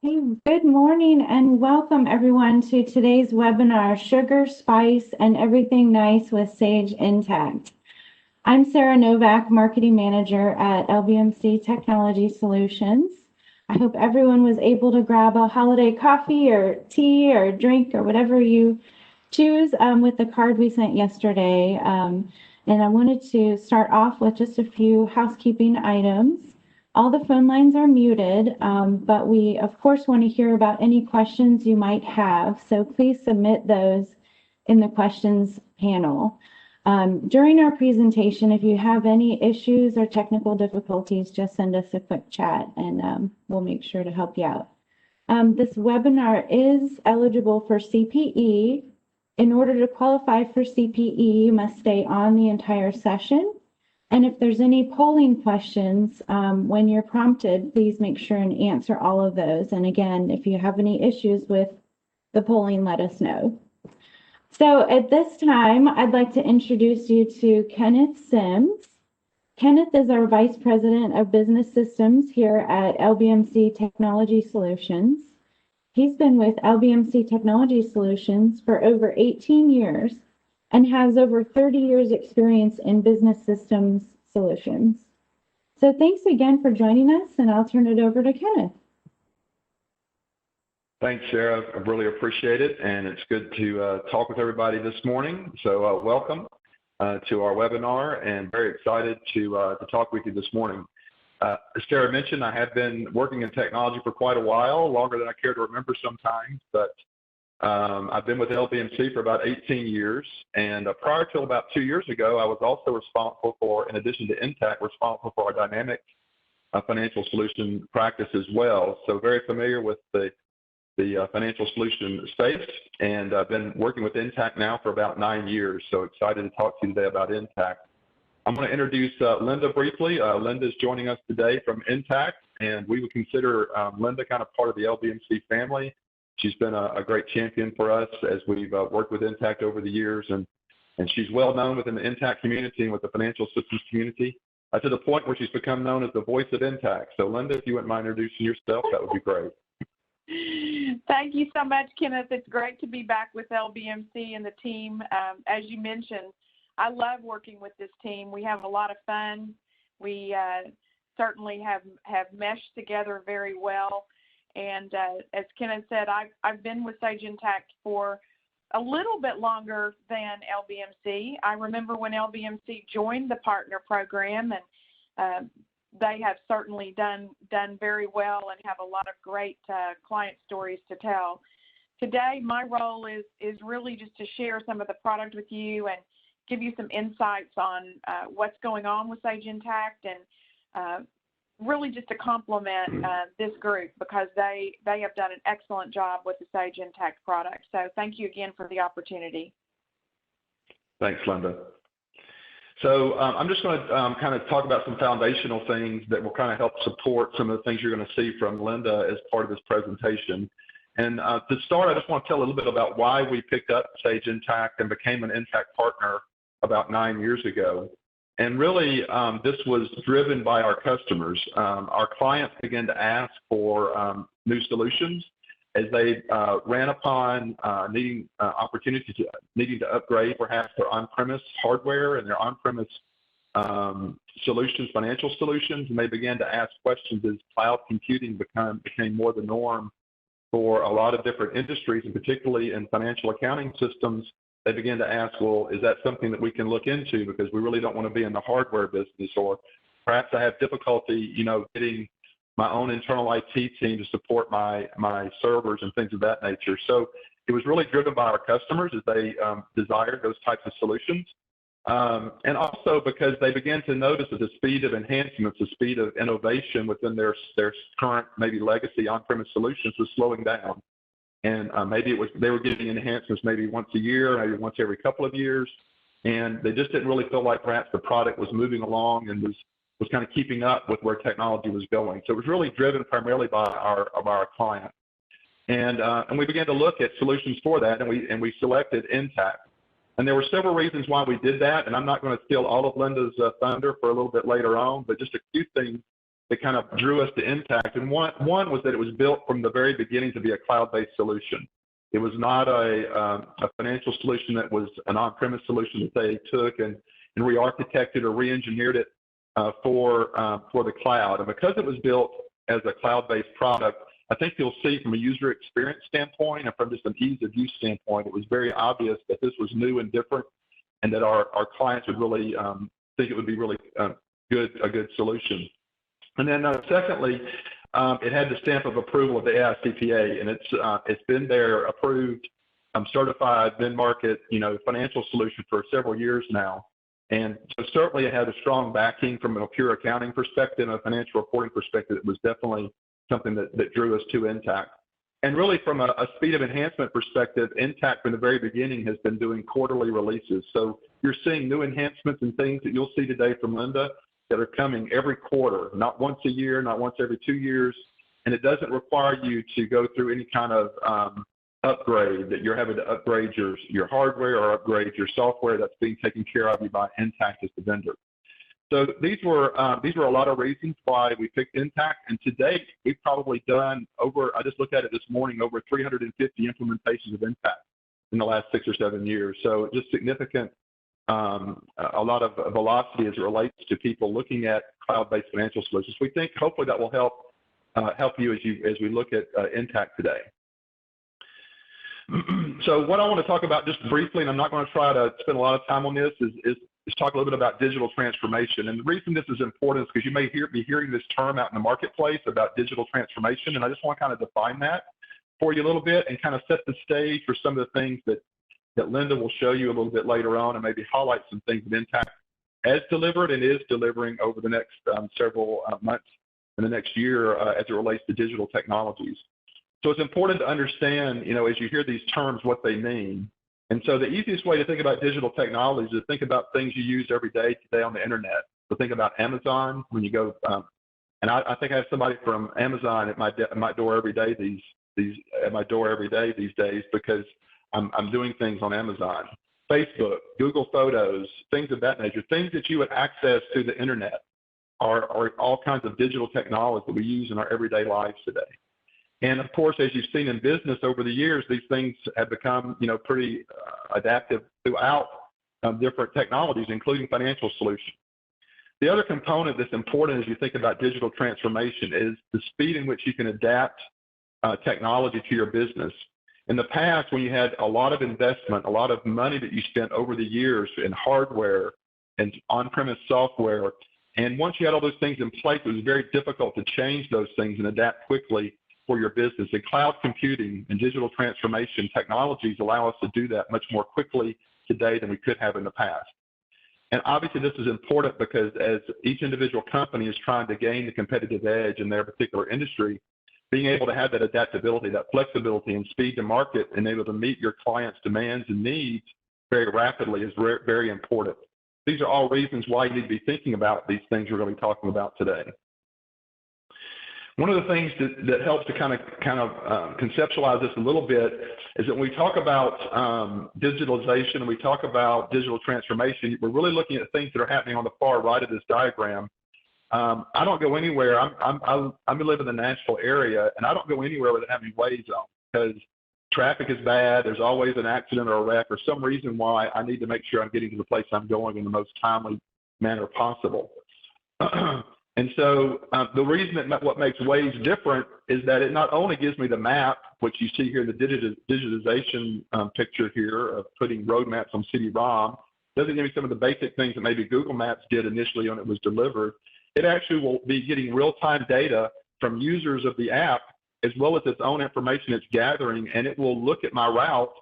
Hey, good morning and welcome everyone to today's webinar, Sugar, Spice, and Everything Nice with Sage Intacct. I'm Sarah Novak, Marketing Manager at LBMC Technology Solutions. I hope everyone was able to grab a holiday coffee or tea or drink or whatever you choose with the card we sent yesterday. And I wanted to start off with just a few housekeeping items. All the phone lines are muted, but we, of course, want to hear about any questions you might have. So please submit those in the questions panel. During our presentation, if you have any issues or technical difficulties, just send us a quick chat and we'll make sure to help you out. This webinar is eligible for CPE. In order to qualify for CPE, you must stay on the entire session. And if there's any polling questions, when you're prompted, please make sure and answer all of those. And again, if you have any issues with the polling, let us know. So at this time, I'd like to introduce you to Kenneth Sims. Kenneth is our Vice President of Business Systems here at LBMC Technology Solutions. He's been with LBMC Technology Solutions for over 18 years and has over 30 years experience in business systems solutions. So thanks again for joining us, and I'll turn it over to Kenneth. Thanks, Sarah. I really appreciate it, and it's good to talk with everybody this morning. So welcome to our webinar, and very excited to talk with you this morning. As Sarah mentioned, I have been working in technology for quite a while, longer than I care to remember sometimes, but I've been with LBMC for about 18 years, and prior to about 2 years ago, I was also responsible for, in addition to Intacct, responsible for our dynamic financial solution practice as well. So very familiar with the financial solution space, and I've been working with Intacct now for about 9 years, so excited to talk to you today about Intacct. I'm going to introduce Linda briefly. Linda is joining us today from Intacct, and we would consider Linda kind of part of the LBMC family. She's been a great champion for us as we've worked with Intacct over the years, and she's well known within the Intacct community and with the financial systems community to the point where she's become known as the voice of Intacct. So Linda, if you wouldn't mind introducing yourself, that would be great. Thank you so much, Kenneth. It's great to be back with LBMC and the team. As you mentioned, I love working with this team. We have a lot of fun. We certainly have meshed together very well. And as Kenneth said, I've been with Sage Intacct for a little bit longer than LBMC. I remember when LBMC joined the partner program, and they have certainly done very well and have a lot of great client stories to tell. Today, my role is really just to share some of the product with you and give you some insights on what's going on with Sage Intacct, and really just to compliment this group, because they have done an excellent job with the Sage Intacct product. So thank you again for the opportunity. Thanks, Linda. So I'm just going to kind of talk about some foundational things that will kind of help support some of the things you're going to see from Linda as part of this presentation. And to start, I just want to tell a little bit about why we picked up Sage Intacct and became an Intacct partner about 9 years ago. And really, this was driven by our customers. Our clients began to ask for new solutions as they ran upon needing to upgrade perhaps their on-premise hardware and their on-premise solutions, financial solutions, and they began to ask questions as cloud computing became more the norm for a lot of different industries, and particularly in financial accounting systems. They began to ask, well, is that something that we can look into, because we really don't want to be in the hardware business, or perhaps I have difficulty, getting my own internal IT team to support my servers and things of that nature. So it was really driven by our customers as they desired those types of solutions. And also because they began to notice that the speed of enhancements, the speed of innovation within their current, maybe legacy on-premise solutions was slowing down. And maybe they were getting enhancements maybe once a year, maybe once every couple of years, and they just didn't really feel like perhaps the product was moving along and was kind of keeping up with where technology was going. So it was really driven primarily by our client. And we began to look at solutions for that, and we selected Intacct. And there were several reasons why we did that, and I'm not going to steal all of Linda's thunder for a little bit later on, but just a few things that kind of drew us to Intacct. And one was that it was built from the very beginning to be a cloud-based solution. It was not a financial solution that was an on-premise solution that they took and re-architected or re-engineered it for the cloud. And because it was built as a cloud-based product, I think you'll see from a user experience standpoint and from just an ease of use standpoint, it was very obvious that this was new and different, and that our clients would really think it would be really a good solution. And then secondly, it had the stamp of approval of the AICPA, and it's been there, approved, certified, mid-market, financial solution for several years now. And so certainly it had a strong backing from a pure accounting perspective and a financial reporting perspective. It was definitely something that drew us to Intacct. And really from a speed of enhancement perspective, Intacct from the very beginning has been doing quarterly releases. So you're seeing new enhancements and things that you'll see today from Linda that are coming every quarter, not once a year, not once every 2 years. And it doesn't require you to go through any kind of upgrade, that you're having to upgrade your hardware or upgrade your software. That's being taken care of by Intacct as the vendor. So these were a lot of reasons why we picked Intacct. And to date, we've probably done I just looked at it this morning, over 350 implementations of Intacct in the last 6 or 7 years. So just significant, a lot of velocity as it relates to people looking at cloud-based financial solutions. We think hopefully that will help you as we look at Intacct today. So what I want to talk about just briefly, and I'm not going to try to spend a lot of time on this, is talk a little bit about digital transformation. And the reason this is important is because you may be hearing this term out in the marketplace about digital transformation, and I just want to kind of define that for you a little bit and kind of set the stage for some of the things that Linda will show you a little bit later on, and maybe highlight some things that Intacct has delivered and is delivering over the next several months and the next year as it relates to digital technologies. So it's important to understand, as you hear these terms, what they mean. And so the easiest way to think about digital technologies is to think about things you use every day today on the internet. So think about Amazon when you go, and I think I have somebody from Amazon at my door every day these days because I'm doing things on Amazon. Facebook, Google Photos, things of that nature, things that you would access through the internet are all kinds of digital technologies that we use in our everyday lives today. And of course, as you've seen in business over the years, these things have become, pretty adaptive throughout different technologies, including financial solutions. The other component that's important as you think about digital transformation is the speed in which you can adapt technology to your business. In the past, when you had a lot of investment, a lot of money that you spent over the years in hardware and on-premise software, and once you had all those things in place, it was very difficult to change those things and adapt quickly for your business. And cloud computing and digital transformation technologies allow us to do that much more quickly today than we could have in the past. And obviously this is important because as each individual company is trying to gain the competitive edge in their particular industry, being able to have that adaptability, that flexibility and speed to market and able to meet your clients' demands and needs very rapidly is very important. These are all reasons why you need to be thinking about these things we're going to be talking about today. One of the things that helps to kind of conceptualize this a little bit is that when we talk about digitalization and we talk about digital transformation, we're really looking at things that are happening on the far right of this diagram. I don't go anywhere. I live in the Nashville area, and I don't go anywhere without having Waze on because traffic is bad. There's always an accident or a wreck or some reason why I need to make sure I'm getting to the place I'm going in the most timely manner possible. And so the reason that what makes Waze different is that it not only gives me the map, which you see here in the digitization picture here of putting road maps on CD-ROM, doesn't give me some of the basic things that maybe Google Maps did initially when it was delivered. It actually will be getting real-time data from users of the app as well as its own information it's gathering, and it will look at my route,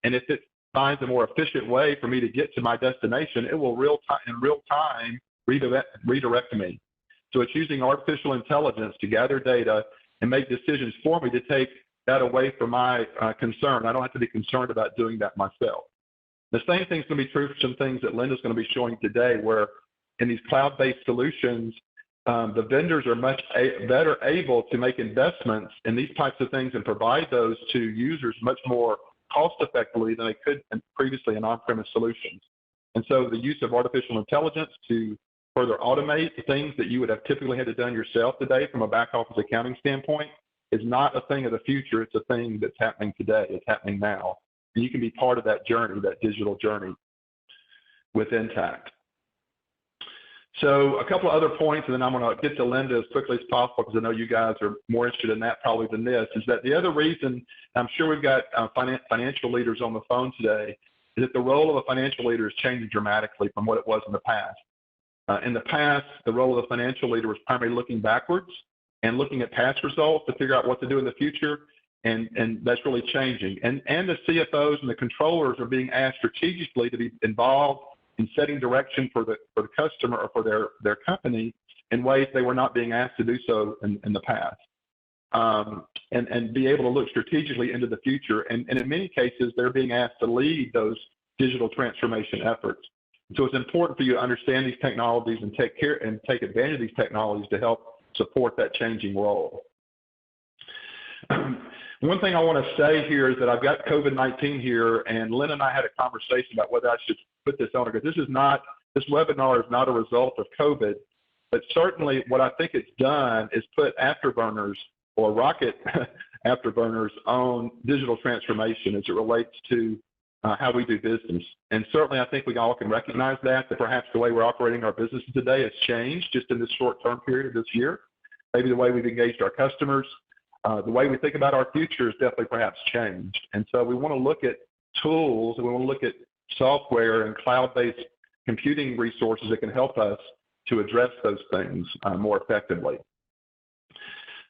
and if it finds a more efficient way for me to get to my destination, it will in real time redirect me. So it's using artificial intelligence to gather data and make decisions for me to take that away from my concern. I don't have to be concerned about doing that myself. The same thing's going to be true for some things that Linda's going to be showing today, where in these cloud-based solutions, the vendors are much better able to make investments in these types of things and provide those to users much more cost-effectively than they could previously in on-premise solutions. And so the use of artificial intelligence to further automate the things that you would have typically had to done yourself today from a back office accounting standpoint is not a thing of the future. It's a thing that's happening today. It's happening now. And you can be part of that journey, that digital journey with Intacct. So a couple of other points, and then I'm going to get to Linda as quickly as possible because I know you guys are more interested in that probably than this, is that the other reason, I'm sure we've got financial leaders on the phone today, is that the role of a financial leader is changing dramatically from what it was in the past. In the past, the role of the financial leader was primarily looking backwards and looking at past results to figure out what to do in the future, and that's really changing. And the CFOs and the controllers are being asked strategically to be involved in setting direction for the customer or for their company in ways they were not being asked to do so in the past. And be able to look strategically into the future. And in many cases, they're being asked to lead those digital transformation efforts. So it's important for you to understand these technologies and take advantage of these technologies to help support that changing role. One thing I want to say here is that I've got COVID-19 here, and Lynn and I had a conversation about whether I should put this on, because this webinar is not a result of COVID, but certainly what I think it's done is put afterburners or rocket afterburners on digital transformation as it relates to how we do business. And certainly I think we all can recognize that perhaps the way we're operating our businesses today has changed just in this short-term period of this year. Maybe the way we've engaged our customers, the way we think about our future has definitely perhaps changed. And so we want to look at tools, and we want to look at software and cloud-based computing resources that can help us to address those things more effectively.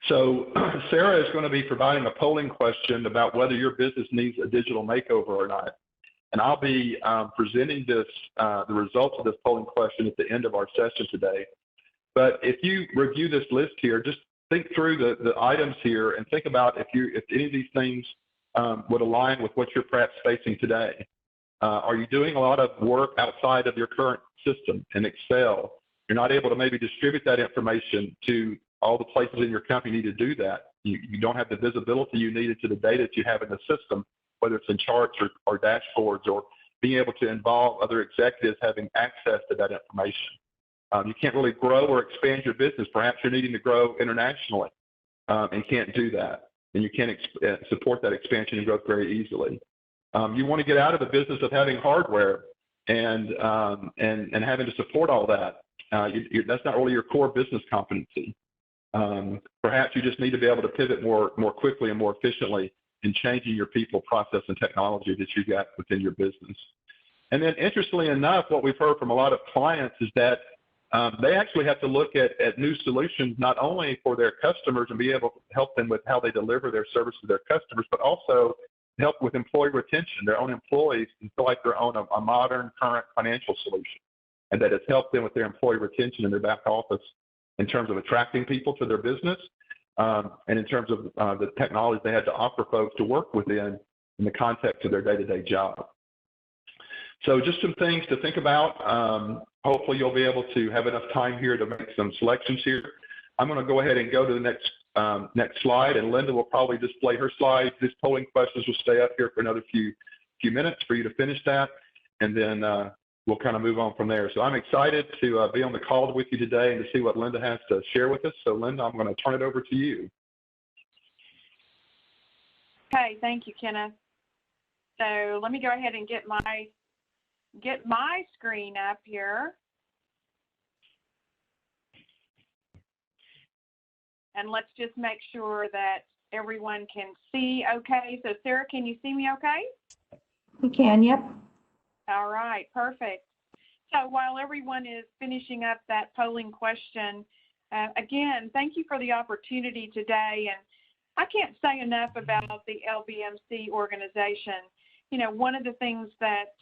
So Sarah is going to be providing a polling question about whether your business needs a digital makeover or not. And I'll be presenting the results of this polling question at the end of our session today. But if you review this list here, just think through the items here and think about if any of these things would align with what you're perhaps facing today. Are you doing a lot of work outside of your current system in Excel? You're not able to maybe distribute that information to all the places in your company you need to do that. You don't have the visibility you needed to the data that you have in the system, whether it's in charts or dashboards, or being able to involve other executives having access to that information. You can't really grow or expand your business. Perhaps you're needing to grow internationally and can't do that. And you can't support that expansion and growth very easily. You want to get out of the business of having hardware and having to support all that. That's not really your core business competency. Perhaps you just need to be able to pivot more quickly and more efficiently in changing your people, process, and technology that you got within your business. And then interestingly enough, what we've heard from a lot of clients is that they actually have to look at new solutions, not only for their customers and be able to help them with how they deliver their service to their customers, but also help with employee retention. Their own employees can feel like they're on a modern, current financial solution, and that it's helped them with their employee retention in their back office in terms of attracting people to their business and in terms of the technology they had to offer folks to work within in the context of their day-to-day job. So just some things to think about. Hopefully you'll be able to have enough time here to make some selections here. I'm going to go ahead and go to the next slide, and Linda will probably display her slides. These polling questions will stay up here for another few minutes for you to finish that, and then we'll kind of move on from there. So I'm excited to be on the call with you today and to see what Linda has to share with us. So Linda, I'm going to turn it over to you. Okay, thank you, Kenneth. So let me go ahead and get my screen up here. And let's just make sure that everyone can see okay. So Sarah, can you see me okay? We can, yep. All right, perfect. So while everyone is finishing up that polling question, again, thank you for the opportunity today. And I can't say enough about the LBMC organization. You know, one of the things that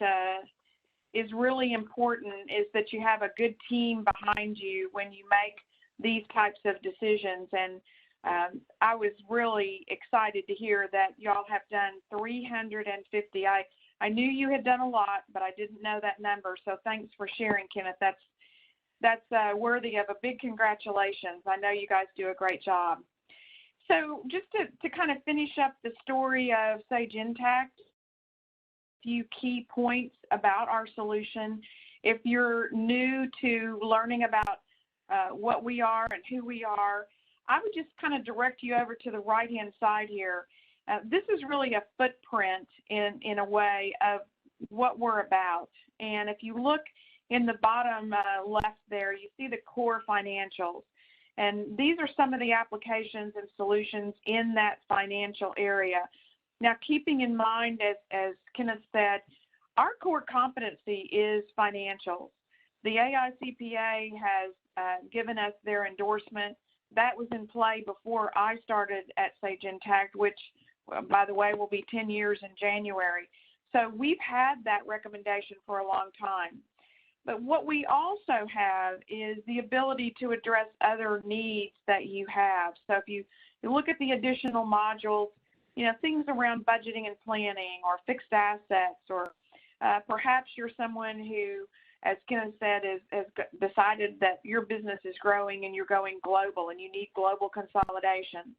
is really important is that you have a good team behind you when you make these types of decisions. And I was really excited to hear that y'all have done 350. I knew you had done a lot, but I didn't know that number. So thanks for sharing, Kenneth. That's worthy of a big congratulations. I know you guys do a great job. So just to kind of finish up the story of Sage Intacct, a few key points about our solution If you're new to learning about what we are and who we are, I would just kind of direct you over to the right-hand side here. This is really a footprint in a way of what we're about. And if you look in the bottom left there, you see the core financials. And these are some of the applications and solutions in that financial area. Now, keeping in mind, as Kenneth said, our core competency is financials. The AICPA has given us their endorsement. That was in play before I started at Sage Intacct, which, by the way, will be 10 years in January. So we've had that recommendation for a long time. But what we also have is the ability to address other needs that you have. So if you look at the additional modules, things around budgeting and planning or fixed assets, or perhaps you're someone who, as Kenneth said, has decided that your business is growing and you're going global and you need global consolidation.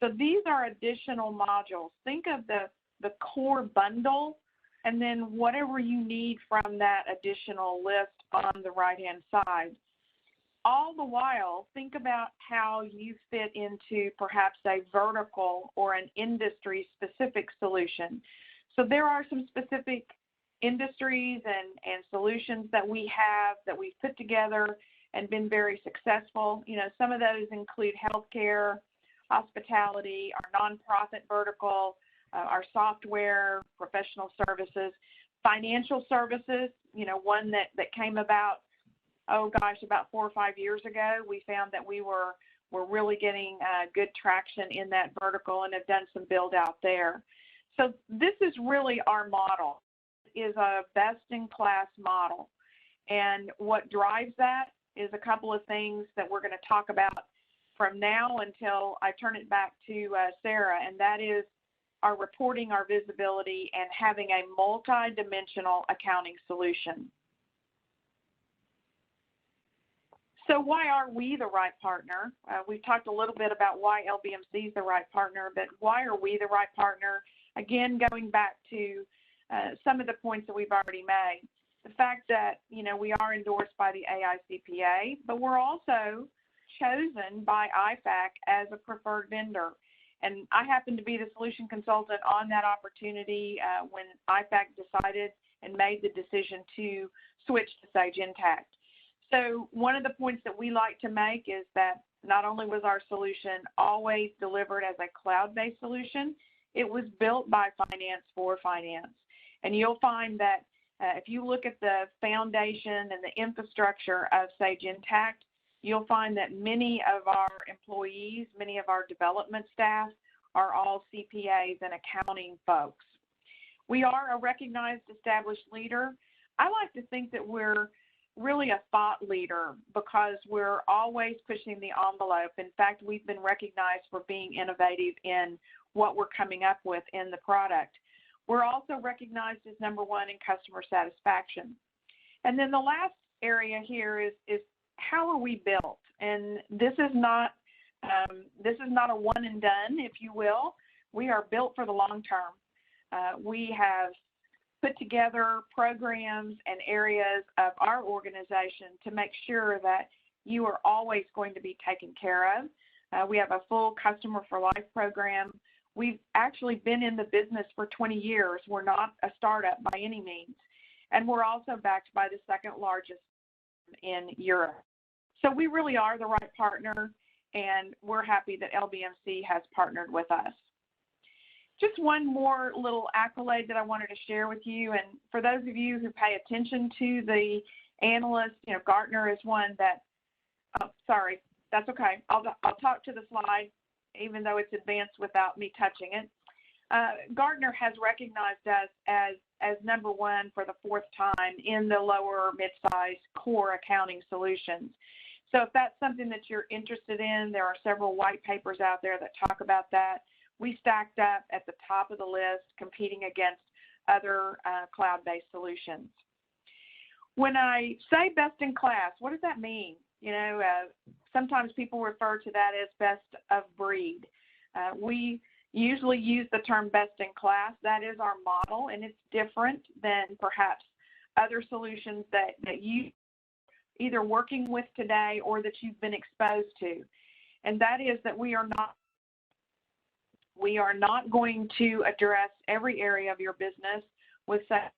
So these are additional modules. Think of the core bundle and then whatever you need from that additional list on the right-hand side. All the while, think about how you fit into perhaps a vertical or an industry-specific solution. So there are some specific industries and solutions that we have that we've put together and been very successful. Some of those include healthcare, hospitality, our nonprofit vertical, our software, professional services, financial services. One that came about, about 4 or 5 years ago. We found that we were really getting good traction in that vertical and have done some build out there. So this is really our model. It is a best-in-class model. And what drives that is a couple of things that we're going to talk about from now until I turn it back to Sarah, and that is our reporting, our visibility, and having a multi-dimensional accounting solution. So why are we the right partner? We've talked a little bit about why LBMC is the right partner, but why are we the right partner? Again, going back to some of the points that we've already made. The fact that, we are endorsed by the AICPA, but we're also chosen by IFAC as a preferred vendor. And I happen to be the solution consultant on that opportunity when IFAC decided and made the decision to switch to Sage Intacct. So one of the points that we like to make is that not only was our solution always delivered as a cloud-based solution, it was built by finance for finance. And you'll find that if you look at the foundation and the infrastructure of Sage Intacct, you'll find that many of our employees, many of our development staff are all CPAs and accounting folks. We are a recognized established leader. I like to think that we're really a thought leader because we're always pushing the envelope. In fact, we've been recognized for being innovative in what we're coming up with in the product. We're also recognized as #1 in customer satisfaction. And then the last area here is how are we built? And this is not a one and done, if you will. We are built for the long term. We have put together programs and areas of our organization to make sure that you are always going to be taken care of. We have a full Customer for Life program. We've actually been in the business for 20 years. We're not a startup by any means. And we're also backed by the second largest in Europe. So we really are the right partner, and we're happy that LBMC has partnered with us. Just one more little accolade that I wanted to share with you, and for those of you who pay attention to the analysts, Gartner is one that, sorry, that's okay. I'll talk to the slide, even though it's advanced without me touching it. Gartner has recognized us as #1 for the 4th time in the lower mid-sized core accounting solutions. So if that's something that you're interested in, there are several white papers out there that talk about that. We stacked up at the top of the list, competing against other cloud-based solutions. When I say best in class, what does that mean? Sometimes people refer to that as best of breed. We usually use the term best in class. That is our model, and it's different than perhaps other solutions that you either working with today or that you've been exposed to. And that is that we are not going to address every area of your business with such.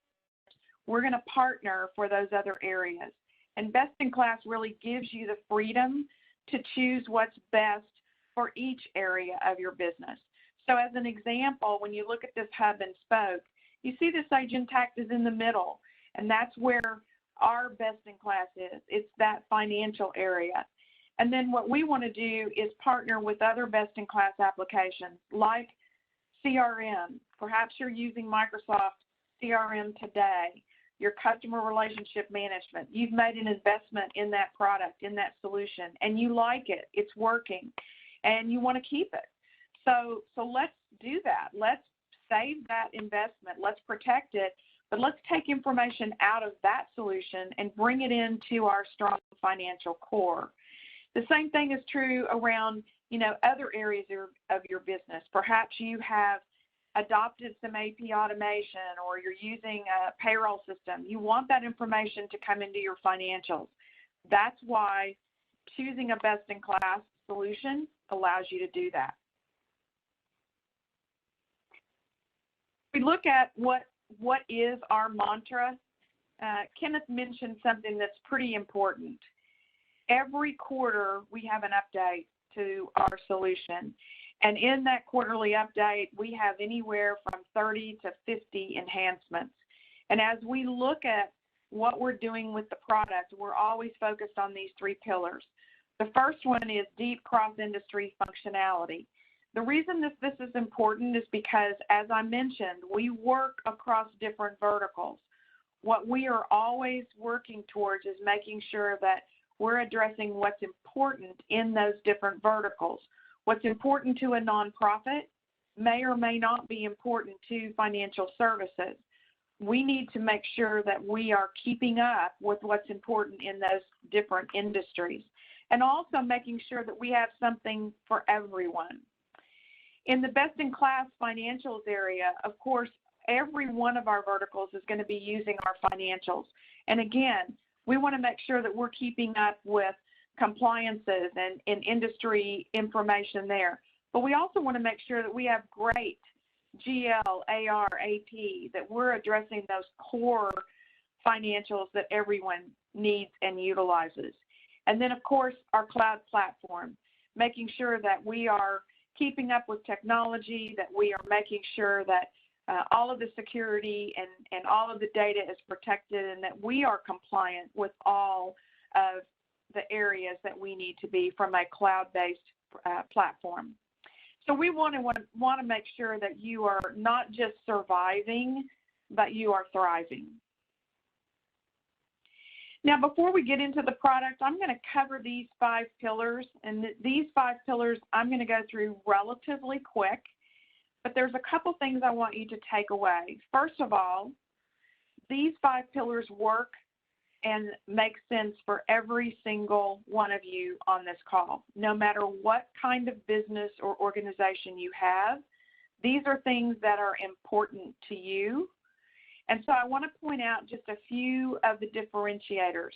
We're going to partner for those other areas. And best in class really gives you the freedom to choose what's best for each area of your business. So as an example, when you look at this hub and spoke, you see the Sage Intacct is in the middle, and that's where our best in class is. It's that financial area. And then what we want to do is partner with other best in class applications like CRM. Perhaps you're using Microsoft CRM today, your customer relationship management. You've made an investment in that product, in that solution, and you like it. It's working, and you want to keep it. So let's do that. Let's save that investment. Let's protect it, but let's take information out of that solution and bring it into our strong financial core. The same thing is true around, other areas of your business. Perhaps you have adopted some AP automation, or you're using a payroll system. You want that information to come into your financials. That's why choosing a best-in-class solution allows you to do that. We look at what is our mantra. Kenneth mentioned something that's pretty important. Every quarter, we have an update to our solution. And in that quarterly update, we have anywhere from 30 to 50 enhancements. And as we look at what we're doing with the product, we're always focused on these three pillars. The first one is deep cross-industry functionality. The reason this is important is because, as I mentioned, we work across different verticals. What we are always working towards is making sure that we're addressing what's important in those different verticals. What's important to a nonprofit may or may not be important to financial services. We need to make sure that we are keeping up with what's important in those different industries, and also making sure that we have something for everyone. In the best-in-class financials area, of course, every one of our verticals is going to be using our financials. And again, we want to make sure that we're keeping up with compliances and industry information there. But we also want to make sure that we have great GL, AR, AP, that we're addressing those core financials that everyone needs and utilizes. And then, of course, our cloud platform, making sure that we are keeping up with technology, that we are making sure that all of the security and all of the data is protected, and that we are compliant with all of the areas that we need to be from a cloud-based platform. So we want to make sure that you are not just surviving, but you are thriving. Now, before we get into the product, I'm going to cover these 5 pillars, and these 5 pillars I'm going to go through relatively quick, but there's a couple things I want you to take away. First of all, these 5 pillars work and make sense for every single one of you on this call. No matter what kind of business or organization you have, these are things that are important to you. And so I want to point out just a few of the differentiators,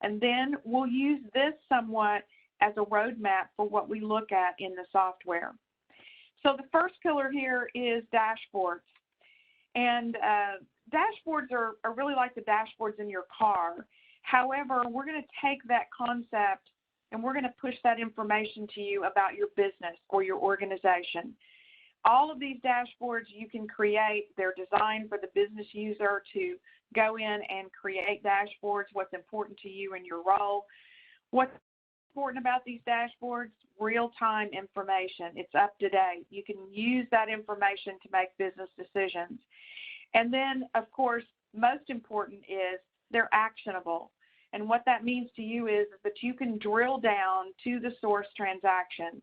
and then we'll use this somewhat as a roadmap for what we look at in the software. So the first pillar here is dashboards. And dashboards are really like the dashboards in your car. However, we're going to take that concept and we're going to push that information to you about your business or your organization. All of these dashboards you can create. They're designed for the business user to go in and create dashboards, what's important to you in your role. What's important about these dashboards? Real-time information. It's up to date. You can use that information to make business decisions. And then, of course, most important is they're actionable. And what that means to you is that you can drill down to the source transaction.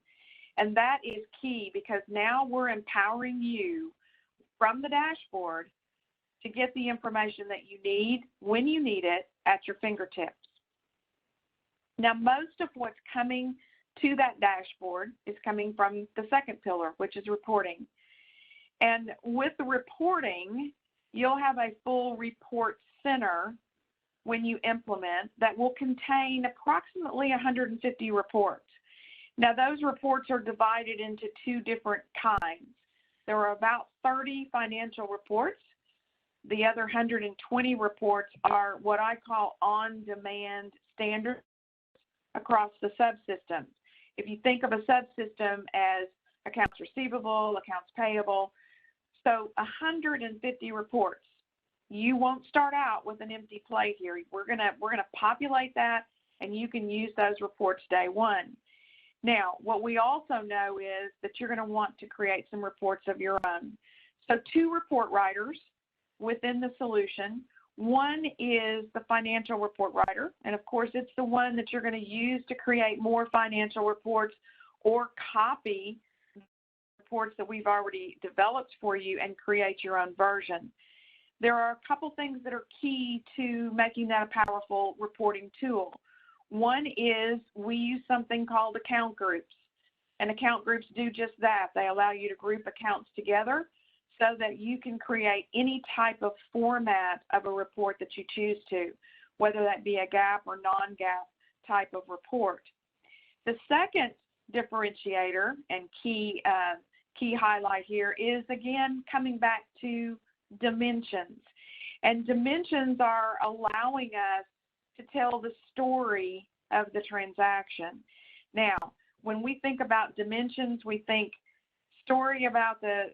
And that is key, because now we're empowering you from the dashboard to get the information that you need when you need it at your fingertips. Now, most of what's coming to that dashboard is coming from the second pillar, which is reporting. And with the reporting, you'll have a full report center when you implement that will contain approximately 150 reports. Now, those reports are divided into two different kinds. There are about 30 financial reports. The other 120 reports are what I call on-demand standards across the subsystems. If you think of a subsystem as accounts receivable, accounts payable, so 150 reports. You won't start out with an empty plate here. We're gonna populate that, and you can use those reports day one. Now, what we also know is that you're going to want to create some reports of your own. So 2 report writers within the solution. One is the financial report writer, and of course, it's the one that you're going to use to create more financial reports or copy reports that we've already developed for you and create your own version. There are a couple things that are key to making that a powerful reporting tool. One is we use something called account groups, and account groups do just that. They allow you to group accounts together so that you can create any type of format of a report that you choose to, whether that be a GAAP or non-GAAP type of report. The second differentiator and key highlight here is, again, coming back to dimensions. And dimensions are allowing us to tell the story of the transaction. Now, when we think about dimensions, we think story about the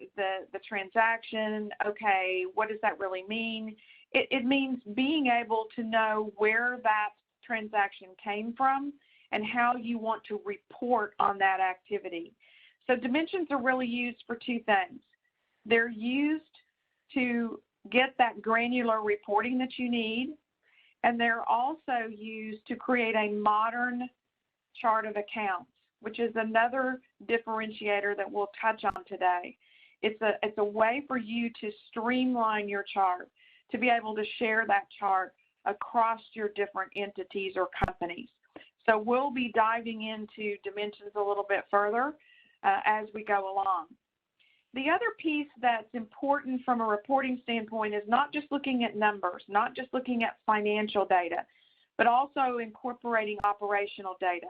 transaction. Okay, what does that really mean? It means being able to know where that transaction came from and how you want to report on that activity. So dimensions are really used for 2 things. They're used to get that granular reporting that you need, and they're also used to create a modern chart of accounts, which is another differentiator that we'll touch on today. It's a way for you to streamline your chart, to be able to share that chart across your different entities or companies. So we'll be diving into dimensions a little bit further as we go along. The other piece that's important from a reporting standpoint is not just looking at numbers, not just looking at financial data, but also incorporating operational data.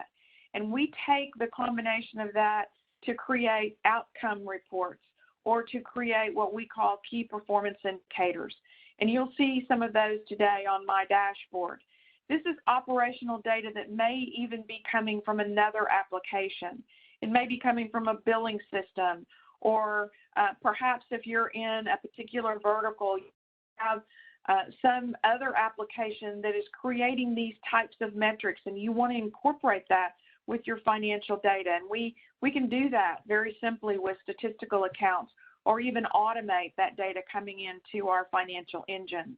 And we take the combination of that to create outcome reports or to create what we call key performance indicators. And you'll see some of those today on my dashboard. This is operational data that may even be coming from another application. It may be coming from a billing system, or perhaps if you're in a particular vertical, you have some other application that is creating these types of metrics, and you want to incorporate that with your financial data. And we can do that very simply with statistical accounts, or even automate that data coming into our financial engine.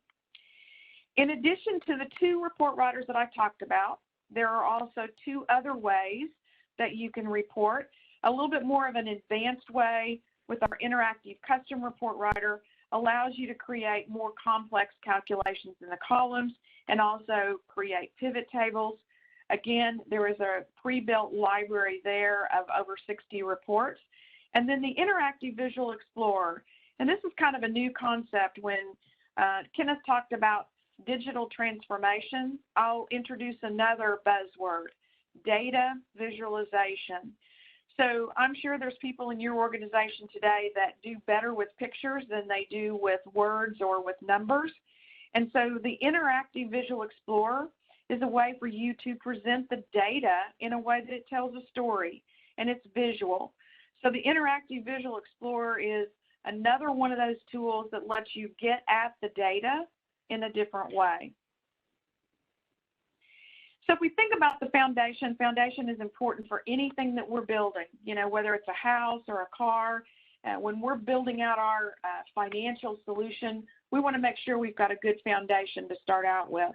In addition to the 2 report writers that I talked about, there are also 2 other ways that you can report. A little bit more of an advanced way with our interactive custom report writer allows you to create more complex calculations in the columns and also create pivot tables. Again, there is a pre-built library there of over 60 reports. And then the Interactive Visual Explorer. And this is kind of a new concept. When Kenneth talked about digital transformation, I'll introduce another buzzword, data visualization. So I'm sure there's people in your organization today that do better with pictures than they do with words or with numbers. And so the Interactive Visual Explorer is a way for you to present the data in a way that it tells a story, and it's visual. So the Interactive Visual Explorer is another one of those tools that lets you get at the data in a different way. So if we think about the foundation, foundation is important for anything that we're building, you know, whether it's a house or a car. When we're building out our financial solution, we want to make sure we've got a good foundation to start out with.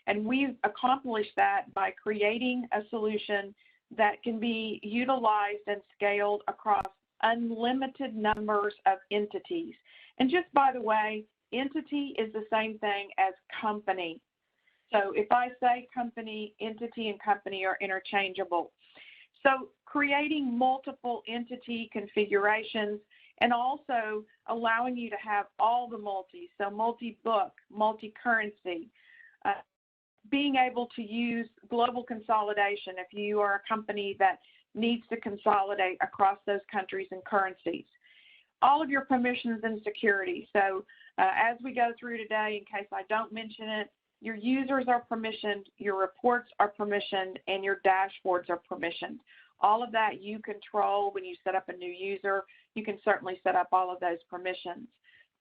And we've accomplished that by creating a solution that can be utilized and scaled across unlimited numbers of entities. And just by the way, entity is the same thing as company. So if I say company, entity and company are interchangeable. So creating multiple entity configurations and also allowing you to have all the multis, so multi-book, multi-currency, being able to use global consolidation if you are a company that needs to consolidate across those countries and currencies. All of your permissions and security. So as we go through today, in case I don't mention it, your users are permissioned, your reports are permissioned, and your dashboards are permissioned. All of that you control when you set up a new user. You can certainly set up all of those permissions.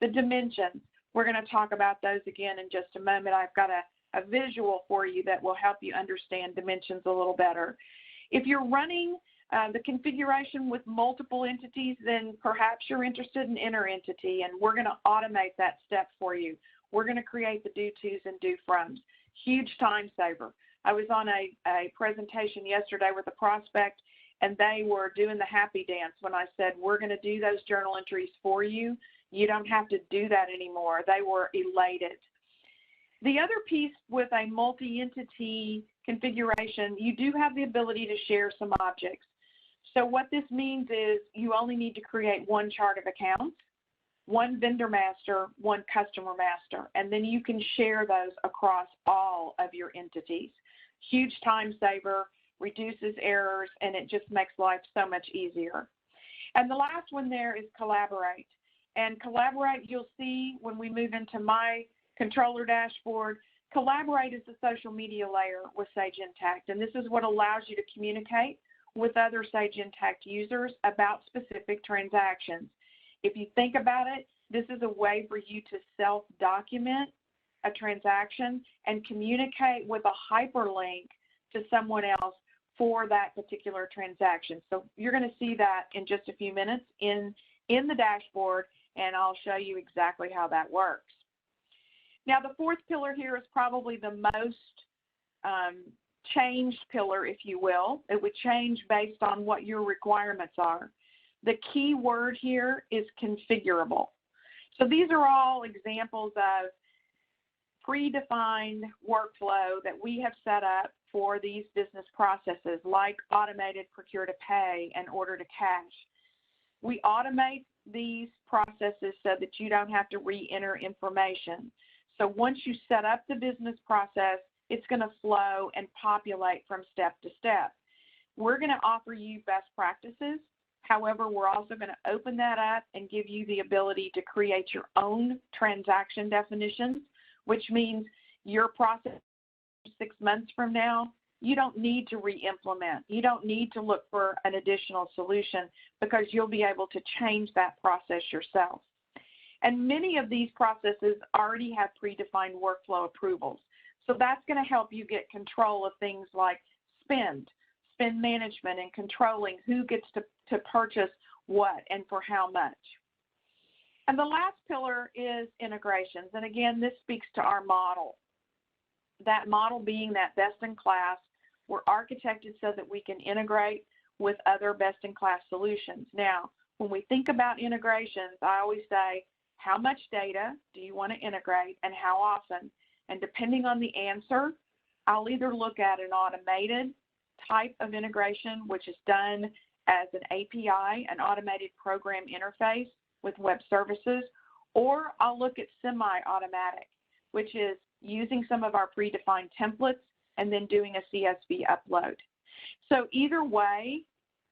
The dimensions, we're going to talk about those again in just a moment. I've got a visual for you that will help you understand dimensions a little better. If you're running the configuration with multiple entities, then perhaps you're interested in inter-entity, and we're going to automate that step for you. We're going to create the do-tos and do-froms. Huge time saver. I was on a presentation yesterday with a prospect, and they were doing the happy dance when I said, we're going to do those journal entries for you. You don't have to do that anymore. They were elated. The other piece with a multi-entity configuration, you do have the ability to share some objects. So what this means is you only need to create one chart of accounts, one vendor master, one customer master, and then you can share those across all of your entities. Huge time saver, reduces errors, and it just makes life so much easier. And the last one there is collaborate. And collaborate, you'll see when we move into my controller dashboard, collaborate is the social media layer with Sage Intacct, and this is what allows you to communicate with other Sage Intacct users about specific transactions. If you think about it, this is a way for you to self-document a transaction and communicate with a hyperlink to someone else for that particular transaction. So you're going to see that in just a few minutes in the dashboard, and I'll show you exactly how that works. Now, the fourth pillar here is probably the most changed pillar, if you will. It would change based on what your requirements are. The key word here is configurable. So these are all examples of predefined workflow that we have set up for these business processes, like automated procure to pay and order to cash. We automate these processes so that you don't have to re-enter information. So once you set up the business process, it's going to flow and populate from step to step. We're going to offer you best practices. However, we're also going to open that up and give you the ability to create your own transaction definitions, which means your process 6 months from now, you don't need to re-implement. You don't need to look for an additional solution because you'll be able to change that process yourself. And many of these processes already have predefined workflow approvals. So that's going to help you get control of things like spend management, and controlling who gets to purchase what and for how much. And the last pillar is integrations. And again, this speaks to our model. That model being that best-in-class, we're architected so that we can integrate with other best-in-class solutions. Now, when we think about integrations, I always say, how much data do you want to integrate and how often? And depending on the answer, I'll either look at an automated type of integration, which is done as an API, an automated program interface with web services, or I'll look at semi-automatic, which is using some of our predefined templates and then doing a CSV upload. So either way,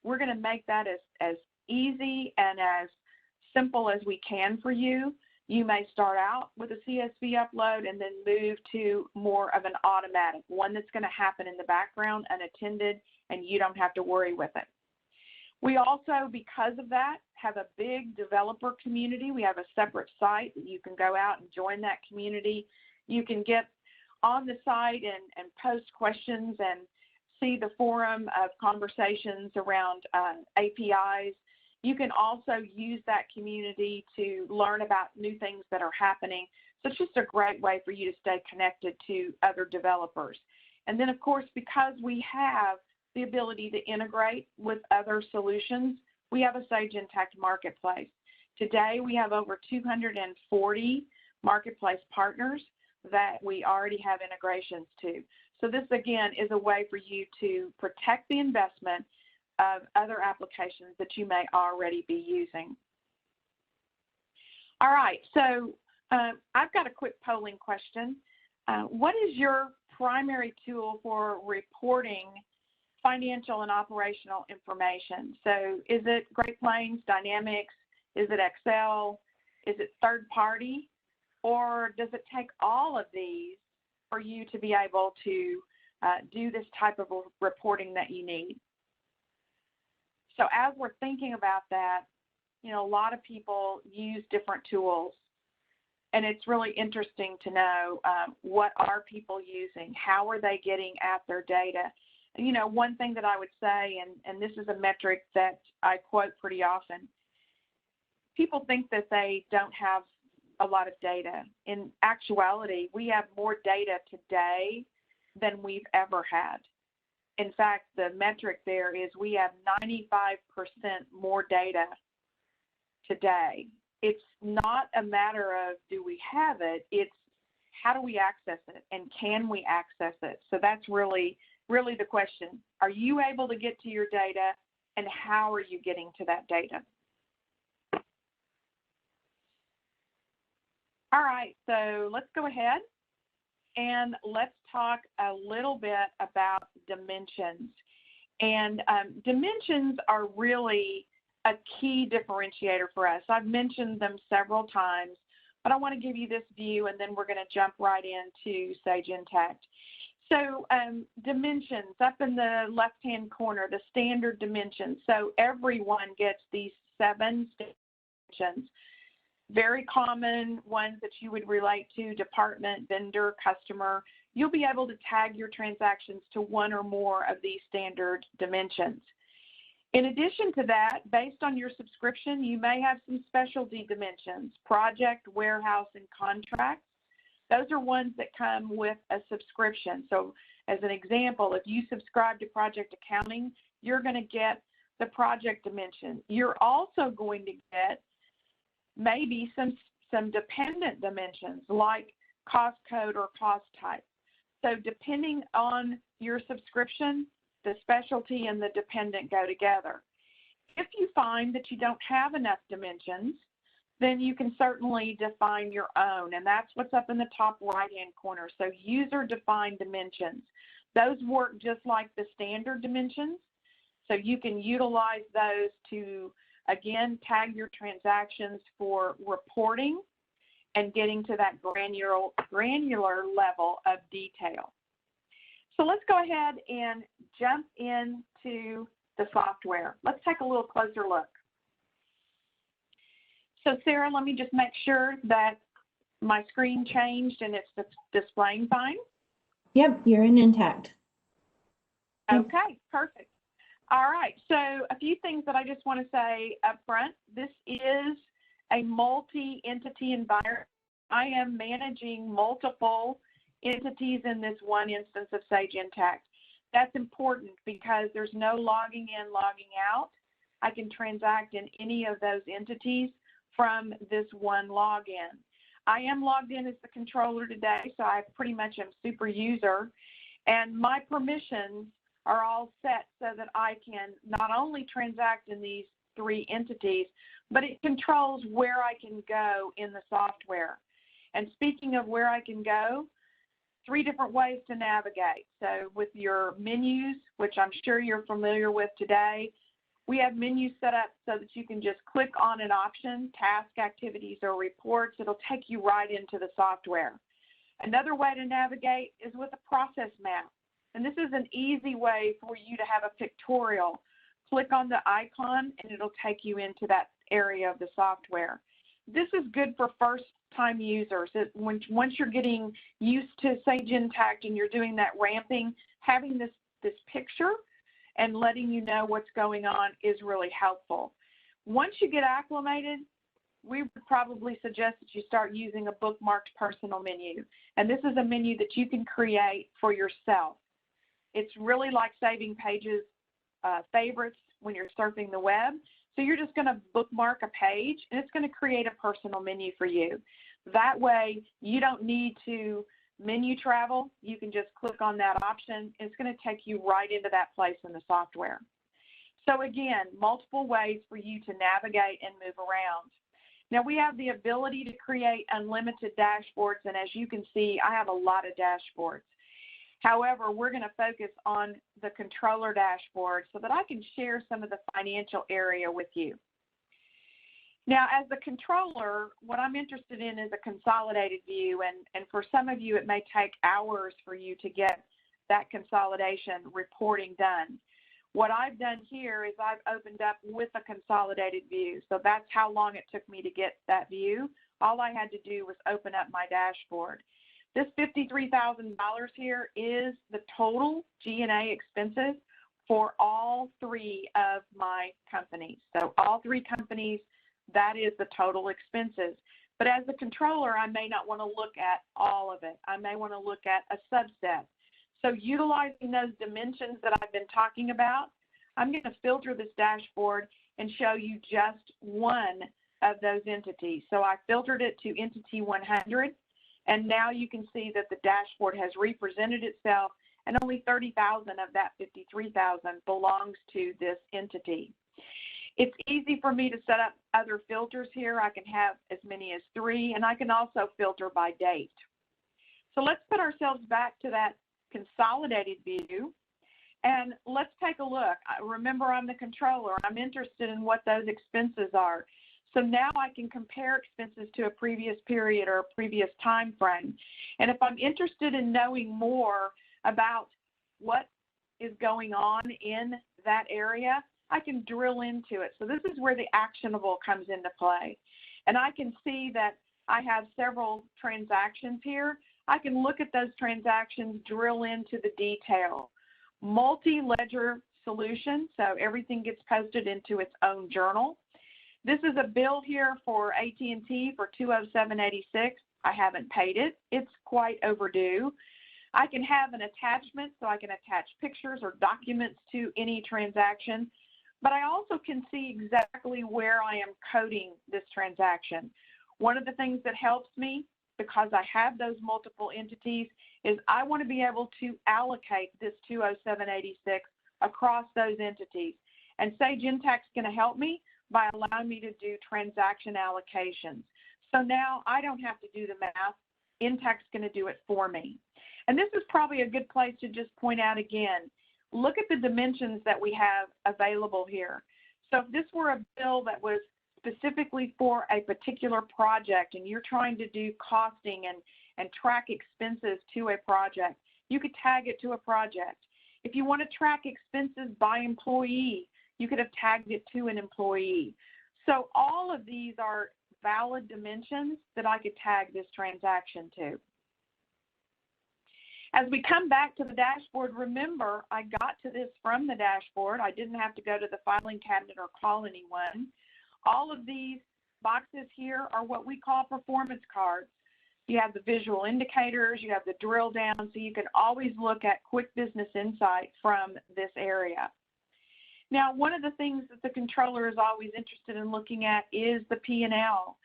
we're going to make that as easy and as simple as we can for you. You may start out with a CSV upload and then move to more of an automatic, one that's going to happen in the background unattended, and you don't have to worry with it. We also, because of that, have a big developer community. We have a separate site that you can go out and join that community. You can get on the site and post questions and see the forum of conversations around APIs. You can also use that community to learn about new things that are happening. So it's just a great way for you to stay connected to other developers. And then, of course, because we have the ability to integrate with other solutions, we have a Sage Intacct marketplace. Today, we have over 240 marketplace partners that we already have integrations to. So this, again, is a way for you to protect the investment of other applications that you may already be using. All right, so I've got a quick polling question. What is your primary tool for reporting financial and operational information. So is it Great Plains Dynamics? Is it Excel? Is it third party? Or does it take all of these for you to be able to do this type of reporting that you need? So as we're thinking about that, you know, a lot of people use different tools, and it's really interesting to know what are people using, how are they getting at their data. You know, one thing that I would say, and this is a metric that I quote pretty often, people think that they don't have a lot of data. In actuality, we have more data today than we've ever had. In fact, the metric there is we have 95% more data today. It's not a matter of do we have it, it's how do we access it and can we access it? So that's really the question. Are you able to get to your data, and how are you getting to that data? All right, so let's go ahead and let's talk a little bit about dimensions. And dimensions are really a key differentiator for us. I've mentioned them several times, but I want to give you this view, and then we're going to jump right into Sage Intacct. So dimensions, up in the left-hand corner, the standard dimensions. So everyone gets these 7 dimensions. Very common ones that you would relate to: department, vendor, customer. You'll be able to tag your transactions to one or more of these standard dimensions. In addition to that, based on your subscription, you may have some specialty dimensions: project, warehouse, and contracts. Those are ones that come with a subscription. So as an example, if you subscribe to project accounting, you're going to get the project dimension. You're also going to get maybe some dependent dimensions like cost code or cost type. So depending on your subscription, the specialty and the dependent go together. If you find that you don't have enough dimensions, then you can certainly define your own, and that's what's up in the top right-hand corner. So user-defined dimensions. Those work just like the standard dimensions, so you can utilize those to, again, tag your transactions for reporting and getting to that granular level of detail. So let's go ahead and jump into the software. Let's take a little closer look. So Sarah, let me just make sure that my screen changed and it's displaying fine. Yep, you're in Intacct. Okay, perfect. All right, so a few things that I just want to say up front. This is a multi-entity environment. I am managing multiple entities in this one instance of Sage Intacct. That's important because there's no logging in, logging out. I can transact in any of those entities from this one login. I am logged in as the controller today, so I pretty much am super user, and my permissions are all set so that I can not only transact in these 3 entities, but it controls where I can go in the software. And speaking of where I can go, 3 different ways to navigate. So with your menus, which I'm sure you're familiar with today, we have menus set up so that you can just click on an option, task, activities, or reports. It'll take you right into the software. Another way to navigate is with a process map. And this is an easy way for you to have a pictorial. Click on the icon and it'll take you into that area of the software. This is good for first-time users. Once you're getting used to Sage Intacct and you're doing that ramping, having this picture and letting you know what's going on is really helpful. Once you get acclimated, we would probably suggest that you start using a bookmarked personal menu. And this is a menu that you can create for yourself. It's really like saving pages, favorites when you're surfing the web. So you're just going to bookmark a page, and it's going to create a personal menu for you. That way, you don't need to menu travel. You can just click on that option. It's going to take you right into that place in the software. So again, multiple ways for you to navigate and move around. Now we have the ability to create unlimited dashboards, and as you can see, I have a lot of dashboards. However, we're going to focus on the controller dashboard so that I can share some of the financial area with you. Now, as the controller, what I'm interested in is a consolidated view, and for some of you, it may take hours for you to get that consolidation reporting done. What I've done here is I've opened up with a consolidated view, so that's how long it took me to get that view. All I had to do was open up my dashboard. This $53,000 here is the total G&A expenses for all three of my companies. So all three companies, that is the total expenses. But as the controller, I may not want to look at all of it. I may want to look at a subset. So utilizing those dimensions that I've been talking about, I'm going to filter this dashboard and show you just one of those entities. So I filtered it to entity 100, and now you can see that the dashboard has represented itself, and only 30,000 of that 53,000 belongs to this entity. It's easy for me to set up other filters here. I can have as many as 3, and I can also filter by date. So let's put ourselves back to that consolidated view, and let's take a look. Remember, I'm the controller. I'm interested in what those expenses are. So now I can compare expenses to a previous period or a previous time frame. And if I'm interested in knowing more about what is going on in that area, I can drill into it. So this is where the actionable comes into play. And I can see that I have several transactions here. I can look at those transactions, drill into the detail. Multi-ledger solution, so everything gets posted into its own journal. This is a bill here for AT&T for $207.86. I haven't paid it. It's quite overdue. I can have an attachment, so I can attach pictures or documents to any transaction, but I also can see exactly where I am coding this transaction. One of the things that helps me, because I have those multiple entities, is I want to be able to allocate this $207.86 across those entities. And Sage Intacct is going to help me by allowing me to do transaction allocations. So now I don't have to do the math. Intacct's going to do it for me. And this is probably a good place to just point out again, look at the dimensions that we have available here. So if this were a bill that was specifically for a particular project and you're trying to do costing and track expenses to a project, you could tag it to a project. If you want to track expenses by employee, you could have tagged it to an employee. So all of these are valid dimensions that I could tag this transaction to. As we come back to the dashboard, remember, I got to this from the dashboard. I didn't have to go to the filing cabinet or call anyone. All of these boxes here are what we call performance cards. You have the visual indicators, you have the drill down, so you can always look at quick business insight from this area. Now, one of the things that the controller is always interested in looking at is the P&L.